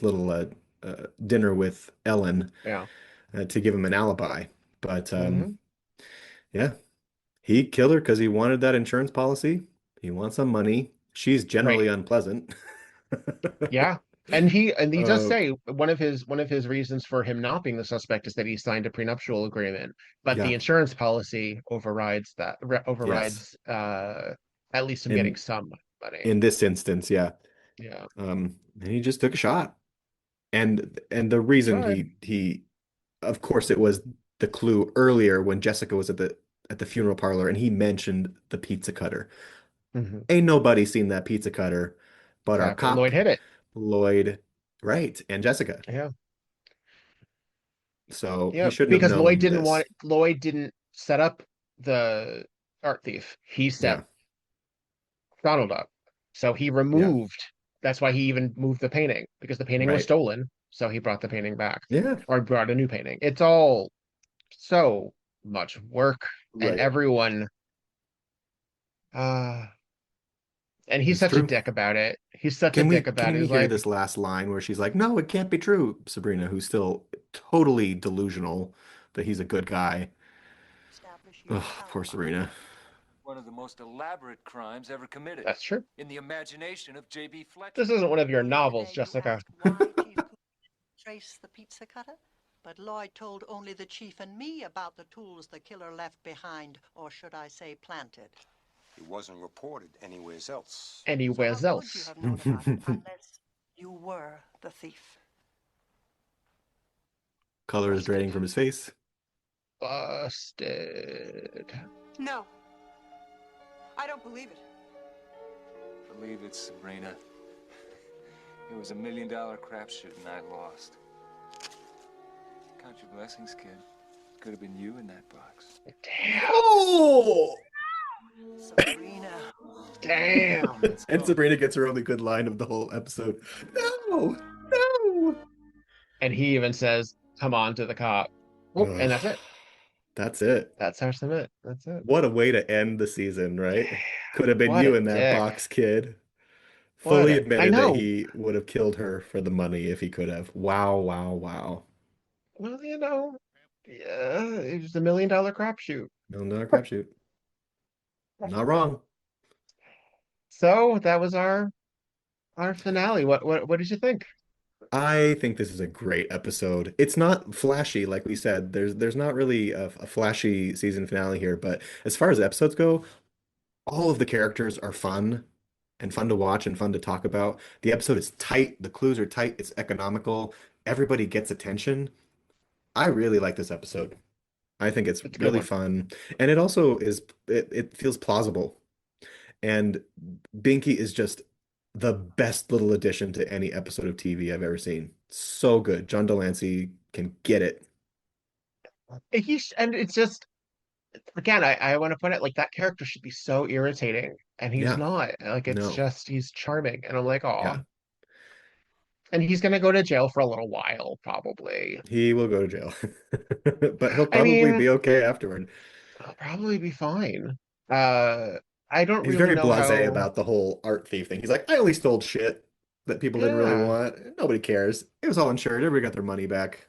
little dinner with Ellen Yeah. to give him an alibi. But Hmm. yeah, he killed her because he wanted that insurance policy. He wants some money. She's Right. generally unpleasant. Yeah. And he does Uh, say one of his reasons for him not being the suspect is that he signed a prenuptial agreement, but yeah. the insurance policy overrides that Yes. overrides at least him getting In some money. in this instance, yeah. Yeah. And he just took a shot. And the reason Good. he of course, it was the clue earlier when Jessica was at the funeral parlor and he mentioned the pizza cutter. Hmm. Ain't nobody seen that pizza cutter but our Exactly. cop, Lloyd hit it. Lloyd, right, and Jessica. Yeah. So he Yeah. shouldn't have Because known this. Lloyd didn't set up the art thief. He Yeah, set Donald up. So he yeah, removed, that's why he even moved the painting, because the painting was right. stolen. So he brought the painting back Yeah, or brought a new painting. It's all so much work and right. everyone, uh, and he's It's such a true. dick about it. He's such a dick about Can it. we He's hear like, this last line where she's like, "No, it can't be true." Sabrina, who's still totally delusional that he's a good guy. Establish Oh, your poor alibi. Sabrina. One of the most elaborate crimes ever committed that's true. in the imagination of J.B. Fletcher. This isn't one of your novels, Yesterday you Jessica. asked why Chief Cooper trace the pizza cutter, but Lloyd told only the chief and me about the tools the killer left behind, or should I say planted. It wasn't reported anywhere else. So how Anywhere could you else. have known about it unless you were the thief? Color is draining Busted. from his face. Busted. No. I don't believe it. Believe it, Sabrina. It was $1 million crapshoot and I lost. Count your blessings, kid. Could have been you in that box. Damn. Oh! Sabrina. Damn. And Sabrina gets her only good line of the whole episode. No, no. And he even says, come on to the cop. Oh, Ugh, and that's it. that's it. That's how it. That's it. What a way to end the season, right? Damn. Could have been What you a in that dick. box, kid. What Fully a I admitted that know. he would have killed her for the money if he could have. Wow, wow, wow. Well, yeah, it was $1 million crapshoot. $1 million crapshoot. Not wrong. So that was our finale. What did you think? I think this is a great episode. It's not flashy, like we said. There's not really a flashy season finale here, but as far as episodes go, all of the characters are fun and fun to watch and fun to talk about. The episode is tight, the clues are tight, it's economical, everybody gets attention. I really like this episode. I think it's It's a good really one. fun. And it also it feels plausible. And Binky is just the best little addition to any episode of TV I've ever seen. So good. John Delancey can get it. And it's just again, I want to put it like that character should be so irritating, and he's Yeah, not. Like it's no. just he's charming, and I'm like, Yeah, oh, and he's gonna go to jail for a little while, probably. he will go to jail. But he'll I probably mean, be okay afterward. I'll probably be fine. Uh, I don't He's really very know blasé how. about the whole art thief thing. He's like, I only stole shit that people didn't really Yeah. want. Nobody cares. It was all insured. Everybody got their money back.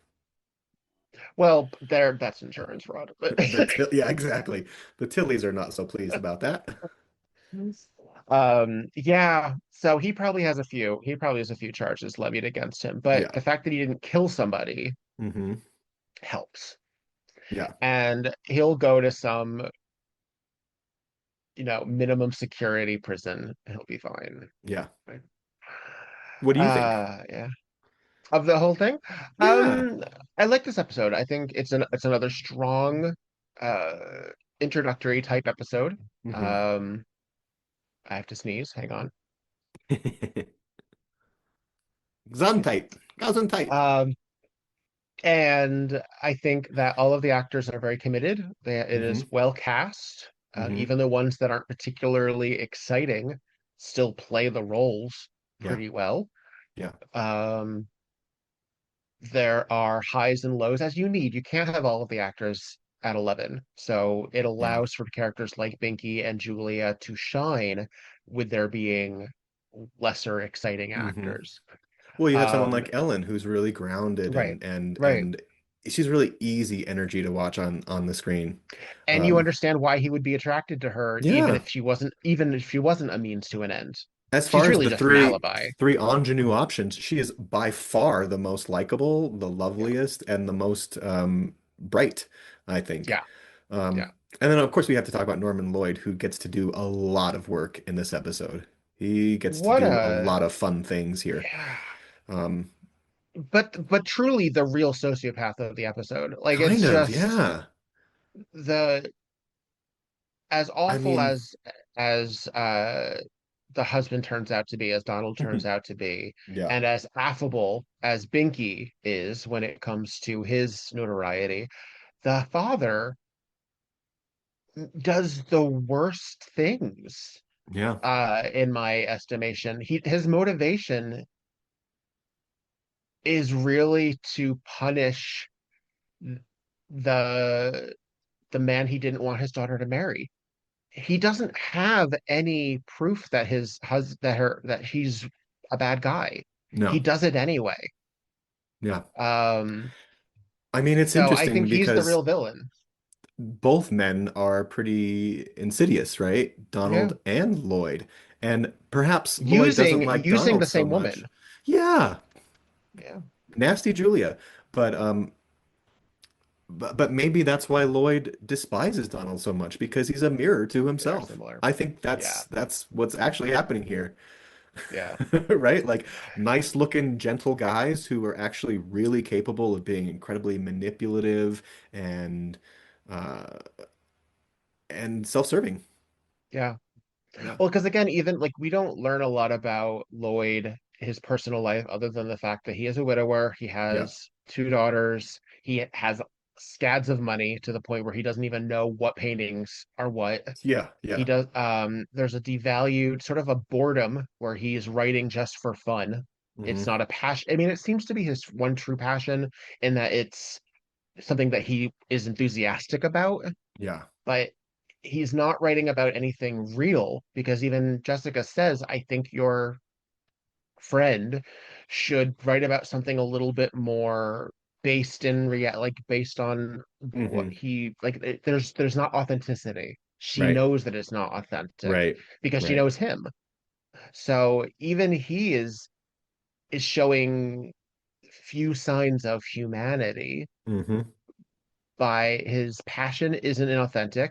Well, that's insurance fraud, but Yeah, exactly. The Tillies are not so pleased about that. yeah. So he probably has a few charges levied against him, but Yeah. the fact that he didn't kill somebody Hmm. helps. Yeah. And he'll go to some, minimum security prison. He'll be fine. Yeah. What do you think? Yeah. Of the whole thing. Yeah. I like this episode. I think it's another strong uh introductory type episode. Hmm. Um, I have to sneeze. Hang on. Gesundheit. Gesundheit. And I think that all of the actors are very committed. It Hmm. is well cast. Hmm. Even the ones that aren't particularly exciting still play the roles Yeah. pretty well. Yeah. Um, there are highs and lows as you need. You can't have all of the actors at 11. So it Yeah. allows for characters like Binky and Julia to shine with there being lesser exciting Hmm. actors. Well, you have someone Um, like Ellen who's really grounded right, and right. she's really easy energy to watch on the screen. And you understand why he would be attracted to her, Yeah. even if she wasn't a means to an end. As She's far as really the just an alibi. three ingenue options, she is by far the most likable, the loveliest, and the most bright, I think. Yeah, Um, yeah. and then of course we have to talk about Norman Lloyd, who gets to do a lot of work in this episode. He gets to What do a a lot of fun things here. yeah. Um, but truly the real sociopath of the episode. Like Kind it's of, just yeah. the as I awful mean, as the husband turns out to be, as Donald turns out to be, yeah, and as affable as Binky is when it comes to his notoriety, the father does the worst things, yeah, in my estimation. His motivation is really to punish the the man he didn't want his daughter to marry. He doesn't have any proof that that he's a bad guy. He no, does it anyway. yeah. Um, I mean, it's so I interesting think he's the because real villain. both men are pretty insidious, right? Yeah. Donald and Lloyd. And perhaps Lloyd doesn't Using like using Donald the so same woman. much. Yeah, Yeah. nasty Julia. But but maybe that's why Lloyd despises Donald so much because he's a mirror to They are himself. similar. I think Yeah. that's what's actually happening here. Yeah. Right? Like nice looking, gentle guys who are actually really capable of being incredibly manipulative and uh self-serving. Yeah. Yeah. Well, because again, even like we don't learn a lot about Lloyd, his personal life, other than the fact that he is a widower. He Yeah. has two daughters. He has scads of money to the point where he doesn't even know what paintings are what. Yeah. He Yeah. does, there's a devalued sort of a boredom where he's writing just for fun. It's Hmm. not a passion. I mean, it seems to be his one true passion in that it's something that he is enthusiastic about, Yeah. but he's not writing about anything real because even Jessica says, I think your friend should write about something a little bit more based in like based on what Hmm. he like. There's not authenticity. She Right. knows that it's not authentic Right. because she Right. knows him. So even he is showing few signs of humanity. Hmm. By his passion isn't inauthentic.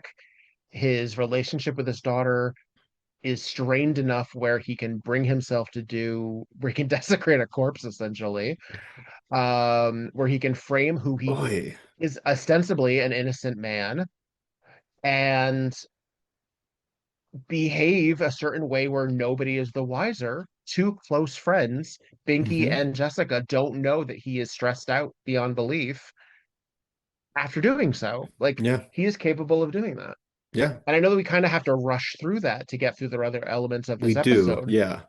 His relationship with his daughter is strained enough where he can bring himself to do where he can desecrate a corpse essentially, where he can frame who he Boy. is ostensibly an innocent man and behave a certain way where nobody is the wiser. Two close friends, Binky Hmm. and Jessica, don't know that he is stressed out beyond belief after doing so. Like Yeah. he is capable of doing that. Yeah. And I know that we kind of have to rush through that to get through the other elements of We this do. episode, Yeah.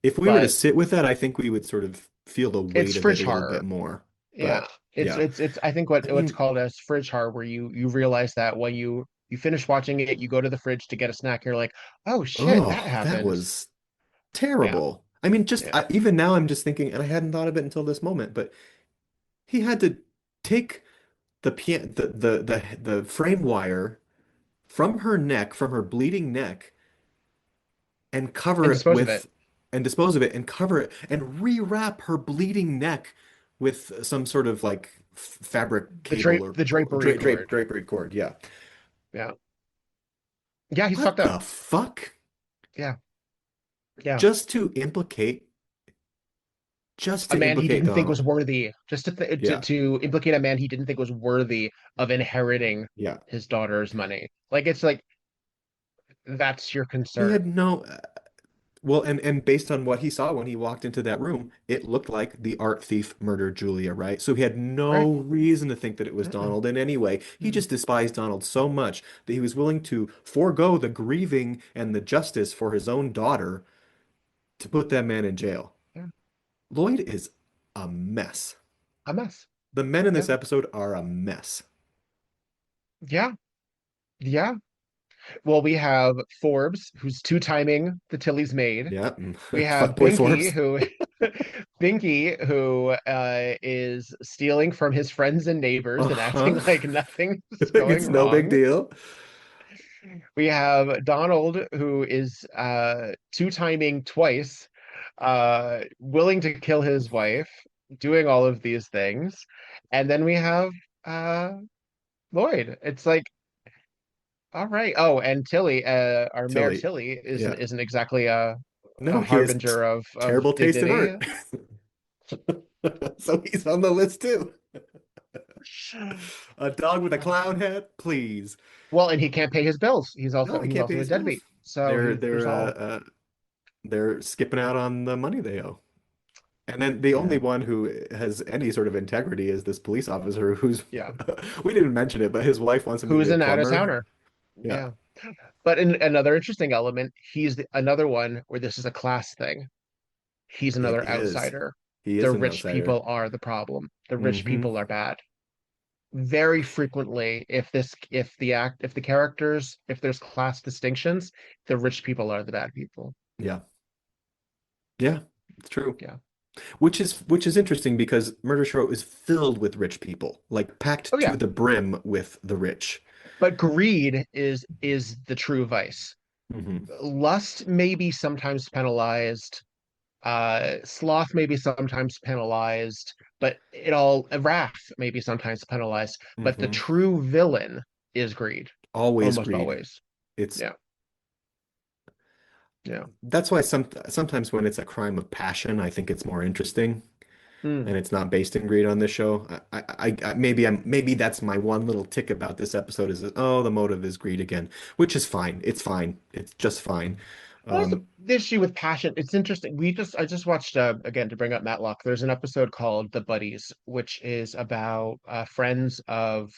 If we were to but sit with that, I think we would sort of feel the it's weight of it fridge a little bit horror. more. Yeah. But yeah. It's I think I what's mean, called as fridge horror, where you realize that when you finish watching it, you go to the fridge to get a snack, you're like, oh shit, that oh, that happened. was Yeah, terrible. I mean, just yeah. even now I'm just thinking, and I hadn't thought of it until this moment, but he had to take the frame wire from her neck, from her bleeding neck, and And cover it dispose of it. with and dispose of it and cover it and rewrap her bleeding neck with some sort of like fabric cable or The drapery cord. drapery cord. Yeah. Yeah. Yeah, he's fucked What up. the fuck? Yeah. Yeah. Just to implicate, just A to man he implicate didn't think was Donald. worthy, just Yeah. to implicate a man he didn't think was worthy of inheriting Yeah. his daughter's money. Like it's like that's your He concern, had no well, and based on what he saw when he walked into that room, it looked like the art thief murdered Julia, right? So he had right? no reason to think that it was Mm-mm. Donald in any way. He just despised Donald so much that he was willing to forego the grieving and the justice for his own daughter to put that man in jail. Yeah. Lloyd is a mess. A mess. The men in Yeah. this episode are a mess. Yeah. Yeah. Well, we have Forbes, who's two-timing the Tilly's maid. Yeah. We have Fuckboy Forbes. Binky, who is stealing from his friends and neighbors and Uh-huh. acting like nothing's going It's no big wrong. deal. We have Donald, who is two-timing twice, willing to kill his wife, doing all of these things. And then we have uh Lloyd. It's like, all right. Oh, and Tilly, our Mayor Tilly. Tilly isn't Yeah. isn't exactly a No, he has harbinger of terrible taste in dignity. art. So he's on the list too. A dog with a clown head, please. Well, and he can't pay his bills. No, he He's can't pay also a his bills. deadbeat. So They're he there's they're uh, all uh they're skipping out on the money they owe. And then the only yeah. one who has any sort of integrity is this police officer who's Yeah. we didn't mention it, but his wife wants him to Who's be a an out of plumber. towner. Yeah, Yeah. But in another interesting element, another one where this is a class thing. He's it another is. outsider. He The is an rich outsider. people are the problem. The rich Hmm. people are bad. Very frequently, if the characters, if there's class distinctions, the rich people are the bad people. Yeah. Yeah, it's true. Yeah. Which is interesting because Murder She Wrote is filled with rich people, like Oh packed to yeah. the brim with the rich. But greed is the true vice. Hmm. Lust may be sometimes penalized. Sloth may be sometimes penalized, but wrath may be sometimes penalized. But the Hmm. true villain is greed, Always almost greed. always. It's Yeah, yeah. that's why sometimes when it's a crime of passion, I think it's more interesting, Hmm. and it's not based in greed on this show. Maybe that's my one little tick about this episode is that, oh, the motive is greed again, which is fine. It's fine. It's just fine. Well, that's Um, the issue with passion. It's interesting. I just watched again to bring up Matlock. There's an episode called The Buddies, which is about friends of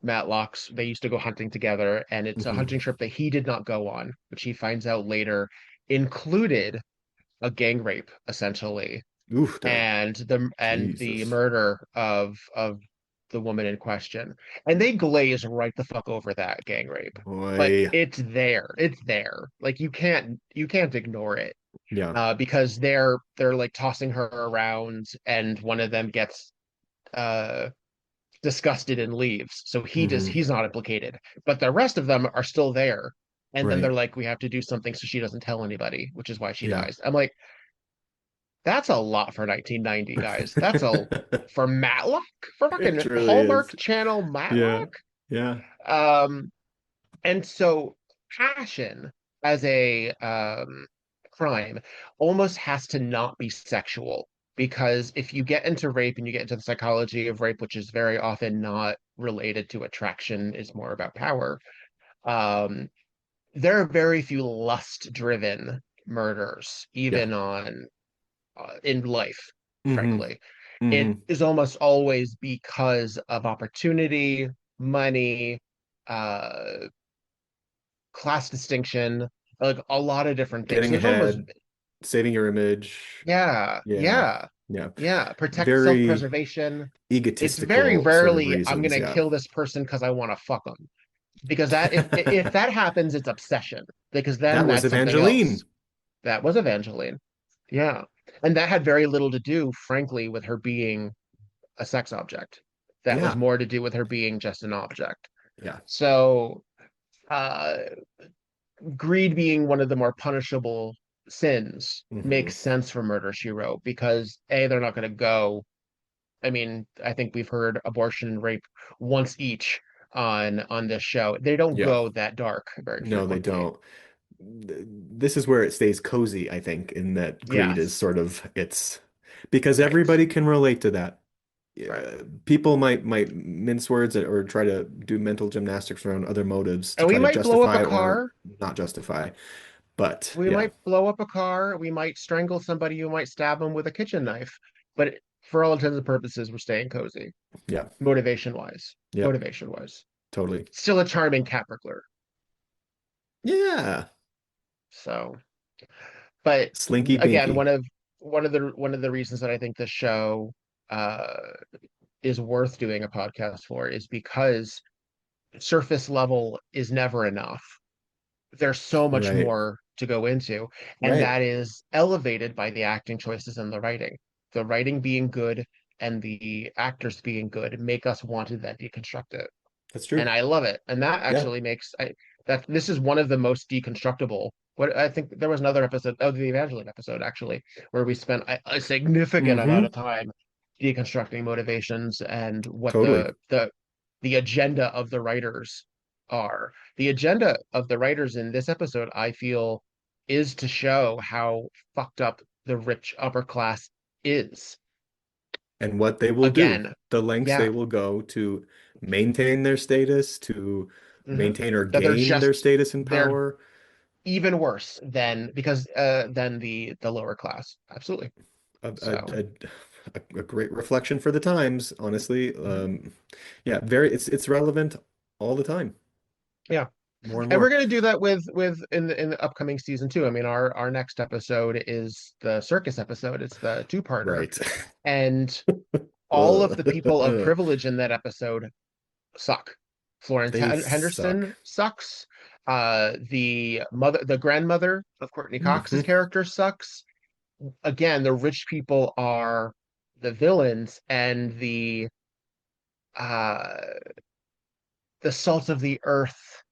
Matlock's. They used to go hunting together, and it's a mhm. hunting trip that he did not go on, which he finds out later included a gang rape, essentially, Oof, and the Jesus. murder of the woman in question. And they glaze right the fuck over that gang rape. But Boy. it's there. It's there. Like you can't ignore it. Yeah. Because they're like tossing her around and one of them gets uh disgusted and leaves. So Hmm. he's not implicated. But the rest of them are still there. And then they're Right. like, we have to do something so she doesn't tell anybody, which is why she Yeah. dies. I'm like, that's a lot for 1990, guys. That's a for Matlock, for It fucking truly is. Hallmark Channel Yeah. Matlock. Yeah. Um, and so passion as a crime almost has to not be sexual because if you get into rape and you get into the psychology of rape, which is very often not related to attraction, is more about power. Um, there are very few lust-driven murders, Yeah. even on in life, Hmm. frankly. It Hmm. is almost always because of opportunity, money, uh, class distinction, like a lot of different things. Getting There's almost, ahead, saving your image. yeah, Yeah. yeah, Yeah. yeah. Protect Very self-preservation. It's very egotistical sort of rarely I'm reasons. gonna Yeah. kill this person because I want to fuck them. Because that if that happens, it's obsession. Because then That was that's something Evangeline. else. That was Evangeline. Yeah. And that had very little to do, frankly, with her being a sex object. That was Yeah. more to do with her being just an object. Yeah. So, uh, greed being one of the more punishable sins Hmm. makes sense for Murder She Wrote because A, they're not going to go. I mean, I think we've heard abortion and rape once each on this show. They don't Yeah. go that dark very No, they frequently. don't. This is where it stays cozy, I think, in that greed is Yes, sort of it's because right, everybody can relate to that. right. People might mince words or try to do mental gymnastics around other motives to And we try to might blow up a justify or car. not justify. But We yeah, might blow up a car. We might strangle somebody. You might stab them with a kitchen knife. But for all intents and purposes, we're staying cozy, yeah, motivation wise. yeah, Motivation wise. totally. Still a charming cat burglar. Yeah, So, but Slinky again, Binky. one of the reasons that I think this show uh, is worth doing a podcast for is because surface level is never enough. There's so much Right, more to go into, and right. that is elevated by the acting choices and the writing. The writing being good and the actors being good make us want to then deconstruct it. That's And true. I love it. And that Yeah. actually makes that this is one of the most deconstructible. What I think there was another episode of the Evangeline episode actually where we spent a significant amount Hmm. of time deconstructing motivations and what Totally. the agenda of the writers are. The agenda of the writers in this episode, I feel, is to show how fucked up the rich upper class is. And what they will do, Again, the lengths they yeah. will go to maintain their status, to Hmm. maintain or That gain their status and they're power. even worse than the lower class. Absolutely. A, So, a, a great reflection for the times, honestly. mhm. Yeah, it's relevant all the time, Yeah. more and And we're more. gonna do that with in the upcoming season too. I mean, our next episode is the circus episode. It's the two-parter. Right. And all of the people of Ugh. privilege in that episode suck. Florence They Henderson suck. sucks. The grandmother of Courtney Cox's Hmm. character sucks. Again, the rich people are the villains, and uh the salt of the earth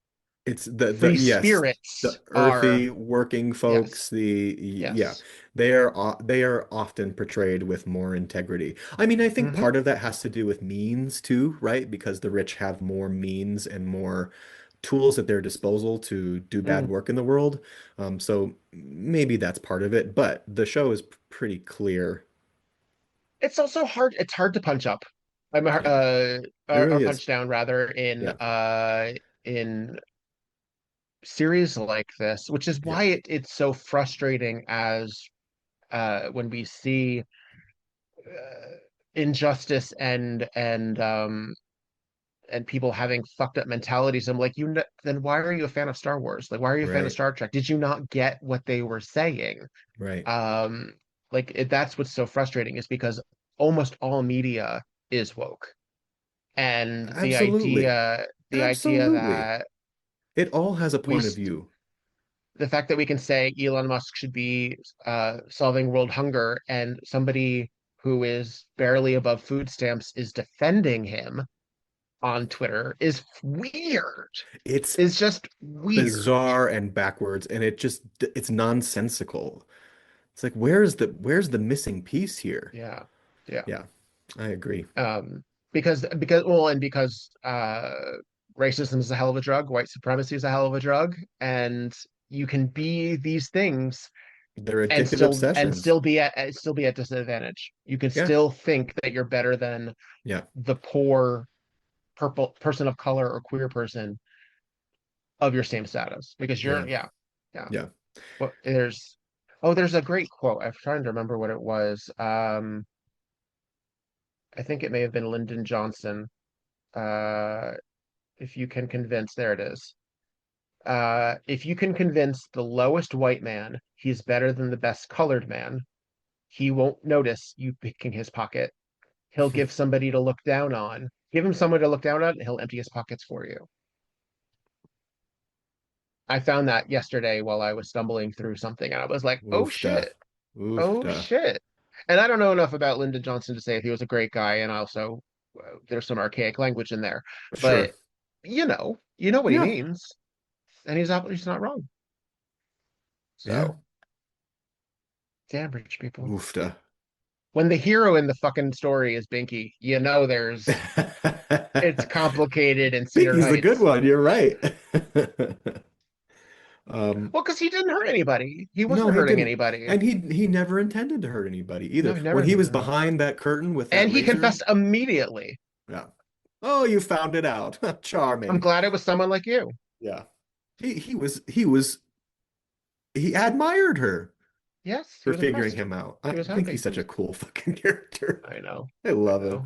It's the free yes, spirits the are, earthy working yes, folks, yeah, yes. they are often portrayed with more integrity. I mean, I think Hmm. part of that has to do with means too, right? Because the rich have more means and more tools at their disposal to do bad Mm. work in the world. So maybe that's part of it, but the show is pretty clear. It's also hard. It's hard to punch up. I'm Yeah, it or really is. punch down rather Yeah, in series like this, which is yeah, why it's so frustrating as when we see injustice and people having fucked up mentalities. I'm like, then why are you a fan of Star Wars? Like, why are you a fan of right, Star Trek? Did you not get what they were saying? right. Um, that's what's so frustrating is because almost all media is woke, and Absolutely. the idea Absolutely. that It all has a we point of view. the fact that we can say Elon Musk should be solving world hunger, and somebody who is barely above food stamps is defending him on Twitter is weird. It's Is just weird. bizarre and backwards, and it's nonsensical. It's like where's the missing piece here? Yeah. Yeah. Yeah, I agree. Um, because racism is a hell of a drug, white supremacy is a hell of a drug, and you can be these things They're and addictive obsessions. still be at disadvantage. You can Yeah, still think that you're better than yeah, the poor purple person of color or queer person of your same status because yeah, yeah. yeah. Well, there's a great quote. I'm trying to remember what it was. I think it may have been Lyndon Johnson. Uh, if you can convince, there it is. If you can convince the lowest white man he's better than the best colored man, he won't notice you picking his pocket. He'll give somebody to look down on. Give him someone to look down on, and he'll empty his pockets for you. I found that yesterday while I was stumbling through something, and I was like, "Oh Oofta, shit, oh oofta. shit." And I don't know enough about Lyndon Johnson to say if he was a great guy, and also there's some archaic language in there, but Sure. you know what he Yeah, means, and he's not wrong. yeah. So, damn rich people. Oofta. When the hero in the fucking story is Binky, it's complicated in Cedar Binky's the good Heights. one. You're right. Um, Well, because he didn't hurt anybody. He no, wasn't he hurting didn't. anybody. And he never intended to hurt anybody No, either. he never When he was intended to. behind that curtain with And that he razor, confessed immediately. yeah. Oh, you found it out. I'm Charming. glad it was someone like you. Yeah. He admired her Yes, he for was figuring impressed. him out. I He was think happy. he's such a cool fucking character. I know. I I love him.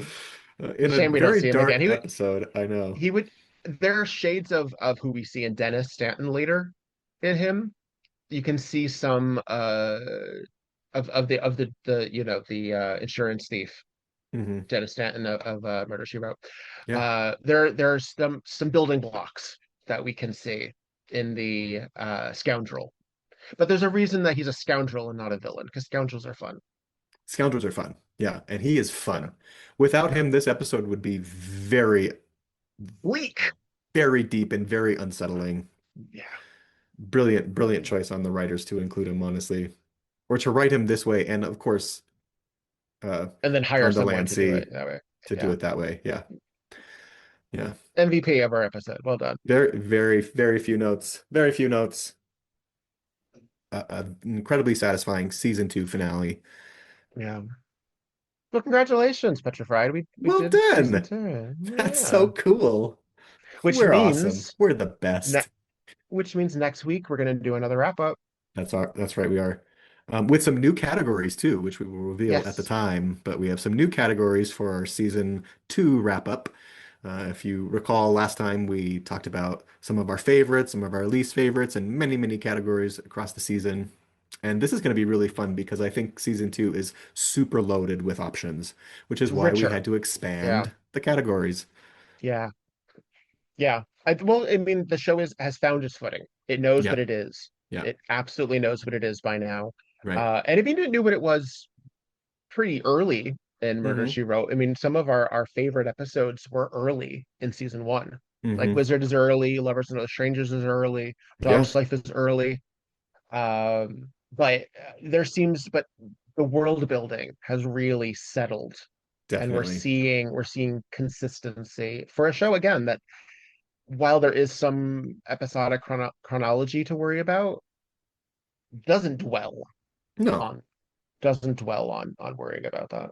know. In a Shame we don't very see him again. dark episode, I know. He would there are shades of who we see in Dennis Stanton later in him. You can see some the insurance thief, Hmm. Dennis Stanton of Murder She Wrote. Yeah. There's some building blocks that we can see in the scoundrel. But there's a reason that he's a scoundrel and not a villain, because scoundrels are fun. Scoundrels are fun. Yeah, and he is Yeah. fun. Without him, this episode would be very, Bleak. very deep and very unsettling. Yeah. Brilliant, brilliant choice on the writers to include him, honestly. Or to write him this way, and of course, And then hire John someone to do it Delancey that way. to do Yeah. it that way. Yeah. Yeah. MVP of our episode. Well done. Very, very, very few notes. Very few notes. Incredibly satisfying season 2 finale. Yeah. Well, congratulations, Petrified. We Well did season done. 2. That's so Yeah. cool. Which We're awesome. means We're the ne best. which means next week we're gonna do another wrap up. That's right, we are. With some new categories too, which we will reveal at the Yes. time. But we have some new categories for our season 2 wrap up. If you recall, last time we talked about some of our favorites, some of our least favorites, and many, many categories across the season. And this is going to be really fun because I think season 2 is super loaded with options, which is why we Richer. had to Yeah. expand the categories. Yeah. Yeah. Well, I mean, the show has found its footing. It knows Yeah, what it is. yeah, It absolutely knows what it is by now. right. And I mean, it knew what it was pretty early in Murder, hmm She Wrote. I mean, some of our favorite episodes were early in season 1. Like hmm Wizard is early, Lovers and Other Strangers is early, Yeah, Dog's Life is early. But but the world building has really settled, and definitely. we're seeing consistency for a show again that, while there is some episodic chronology to worry about, doesn't dwell No, on on worrying about that.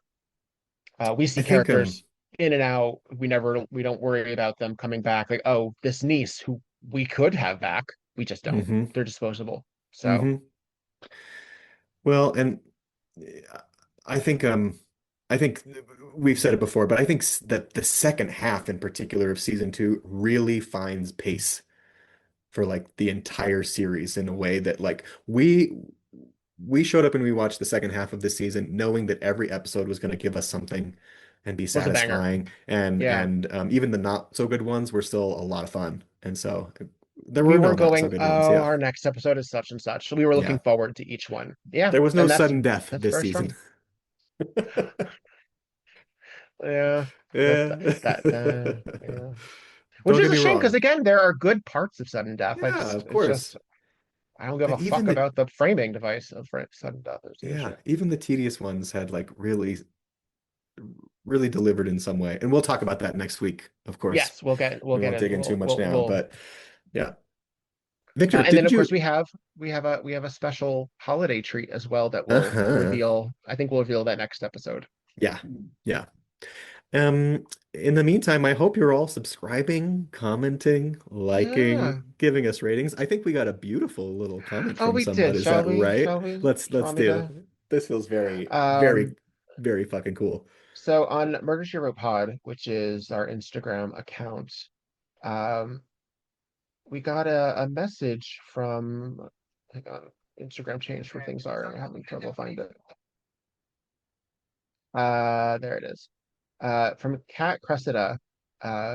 We I see think characters in and out. We don't worry about them coming back. Like, oh, this niece who we could have back, we just don't. hmm They're disposable. So hmm Well, and uh, I think I think we've said it before, but I think that the second half in particular of season 2 really finds pace for like the entire series in a way that like we showed up and we watched the second half of this season knowing that every episode was going to give us something and be was a banger. satisfying Yeah. and even the not so good ones were still a lot of fun. And so there We were no weren't not so going, good ones. oh, Yeah. our next episode is such and such. So we were Yeah. looking forward to each one. Yeah, There was no and sudden death that's this very season. strong. Yeah, that's Yeah. yeah. Which Don't is get a me shame because wrong. again, there are good parts of sudden death. Yeah, of It's course. just I don't give a But even fuck the about the framing device of sudden death. It's a yeah, shame. even the tedious ones had like really delivered in some way. And we'll talk about that next week, of course. Yes, we'll We get won't it. dig in too much now, We'll but yeah. yeah. Victor, And then did of course you we have a special holiday treat as well that will Uh-huh. reveal. I think we'll reveal that next episode. Yeah. Yeah. In the meantime, I hope you're all subscribing, commenting, Yeah. liking, giving us ratings. I think we got a beautiful little comment Oh, from we did. somebody. Is that right? Shall we? Do you Let's want me do. to? This feels very, very, Um, very fucking cool. so on Murder She Wrote Pod, which is our Instagram account, um, we got a message from, hang on, Instagram changed where things are, and I'm having trouble finding it. There it is. From Kat Cressida,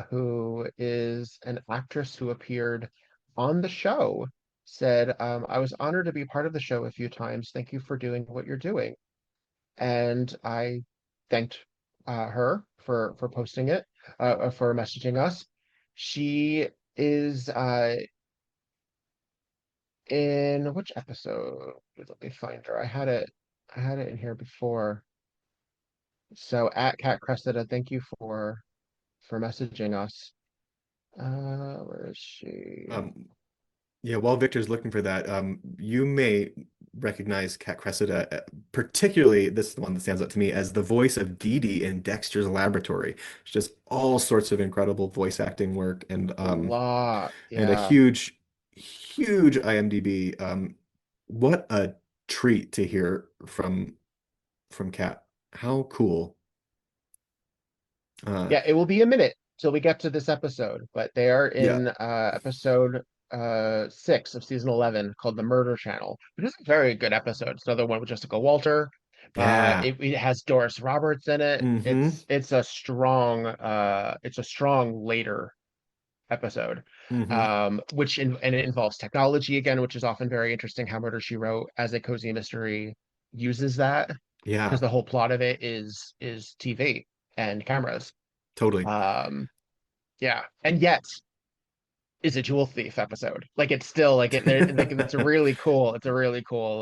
who is an actress who appeared on the show, said, I was honored to be part of the show a few times. Thank you for doing what you're doing. And I thanked her for posting it, for messaging us. She is in which episode? Let me find her. I had it in here before. So at Cat Cressida, thank you for messaging us. Where is she? Um, Yeah, while Victor's looking for that, you may recognize Kat Cressida, particularly this is the one that stands out to me as the voice of Dee Dee in Dexter's Laboratory. It's just all sorts of incredible voice acting work A lot, and a yeah. huge IMDb. What a treat to hear from Kat. How cool. Yeah, it will be a minute till we get to this episode, but they are Yeah. in episode 6 of season 11 called The Murder Channel, which is a very good episode. It's another one with Jessica Walter. Yeah. It has Doris Roberts in it. Mm-hmm. It's a strong later episode. Mm-hmm. And it involves technology again, which is often very interesting how Murder She Wrote as a cozy mystery uses that, because Yeah, the whole plot of it is TV and cameras. totally. Um, yeah, and yet is a jewel thief episode. Like it's still like it's a really cool. It's a really cool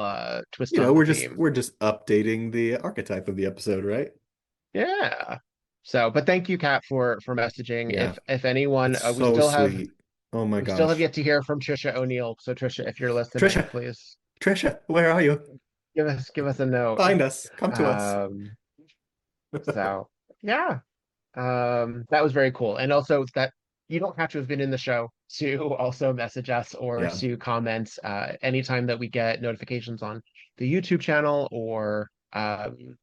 twist You know, on the theme. we're just updating the archetype of the episode, right? Yeah. So, but thank you, Kat, for messaging. Yeah. If anyone, It's so sweet. Oh my we still have gosh. yet to hear from Trisha O'Neill. So Trisha, if you're listening, Trisha, please Trisha, where are you? give us a note. Find us. Come to us. Um, So yeah, that was very cool. And also that you don't have to have been in the show to also message us or Yeah. to comment anytime that we get notifications on the YouTube channel or on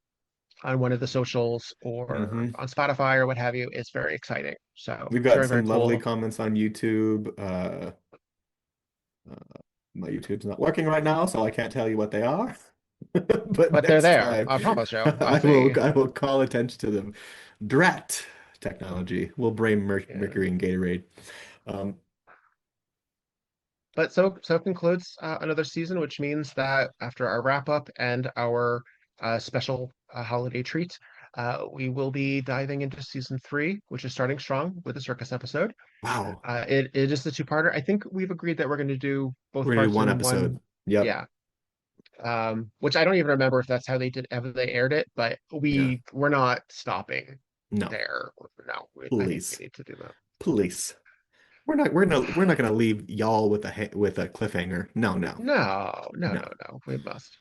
one of the socials or Hmm. on Spotify or what have you. It's very exciting. So We've it's got very, very some lovely cool. comments on YouTube. My YouTube's not working right now, so I can't tell you what they are. But But they're next there. time, I promise you. I'll I see. will call attention to them. Drat technology will bring Yeah. Mercury and Gatorade. Um, But so concludes another season, which means that after our wrap up and our special holiday treat, we will be diving into season three, which is starting strong with the circus episode. wow, It is the two-parter. I think we've agreed that we're going to do both we're gonna do parts one in episode. one. Yep. Yeah. Which I don't even remember if that's how they aired it, but Yeah. we're not stopping No. there. No, I think we Please. need to do that. Please. We're not gonna leave y'all with with a cliffhanger. No, no, No, no, no. no, no. We must.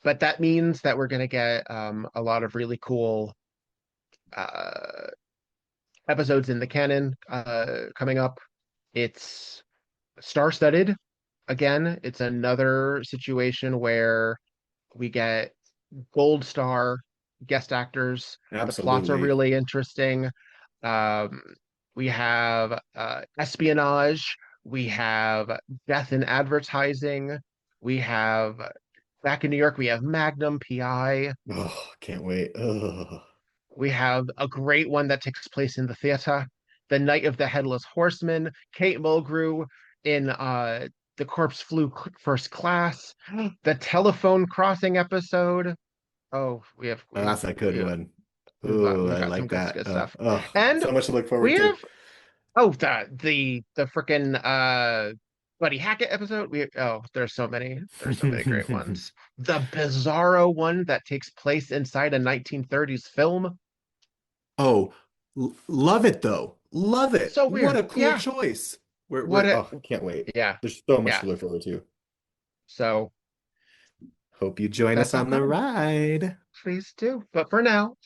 But that means that we're gonna get a lot of really cool uh episodes in the canon coming up. It's star-studded again. It's another situation where we get gold star guest actors. The plots are Absolutely. really interesting. Um, we have espionage. We have death in advertising. We have back in New York. We have Magnum PI. Oh, can't wait. Ugh. We have a great one that takes place in the theater. The Night of the Headless Horseman. Kate Mulgrew in The Corpse Flew First Class. The Telephone Crossing episode. Oh, Oh, that's a good one. we've Oh, I got some like that. good stuff. Oh, And so much to look we forward to. have the freaking Buddy Hackett episode. There's so many great ones. The Bizarro one that takes place inside a 1930s film. Oh, love it though. Love it. So What weird. a cool Yeah. choice. What a Oh, can't wait. yeah. There's so much Yeah. to look forward to. So Hope you join us that's all on the coming. ride. Please do. But for now,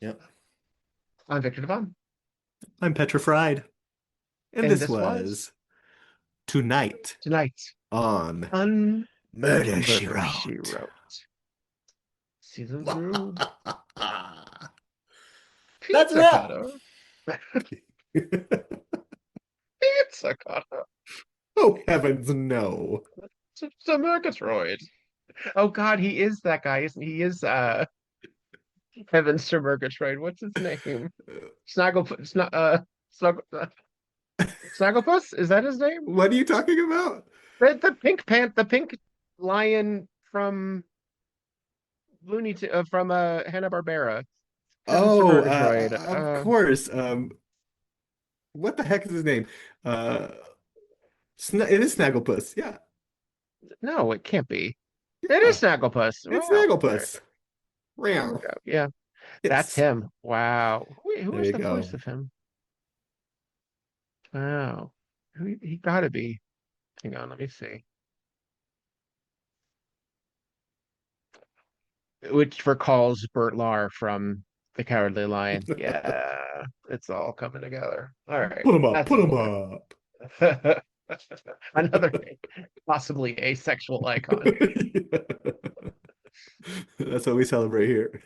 Yep. I'm Victor Devon. I'm petrified. And And this this was was Tonight tonight on on Murder, She Murder She Wrote. Wrote. Season through That's that. Pizzicato. Pizzicato. Oh, heavens, no. It's a Murgatroyd. Oh God, he is that guy, isn't he? He is Heavens to Murgatroyd. What's his name? Snuggle, Snagglepuss? Is that his name? What are you talking about? The pink lion from from Hanna-Barbera. Heavens to Oh, Murgatroyd. of course. What the heck is his name? It is Snagglepuss. Yeah, No, it can't be. It is yeah. Snagglepuss. It's Wow. There Snagglepuss. we Meow. go. Yeah, that's Yes. him. Wow. Who There is you the go. voice of him? Wow. He gotta be. Hang on, let me see. Which recalls Bert Lahr from The Cowardly Lion. Yeah, it's all coming together. All right, Put him up. that's Put a him boy. up. Another possibly asexual icon. That's what we celebrate here.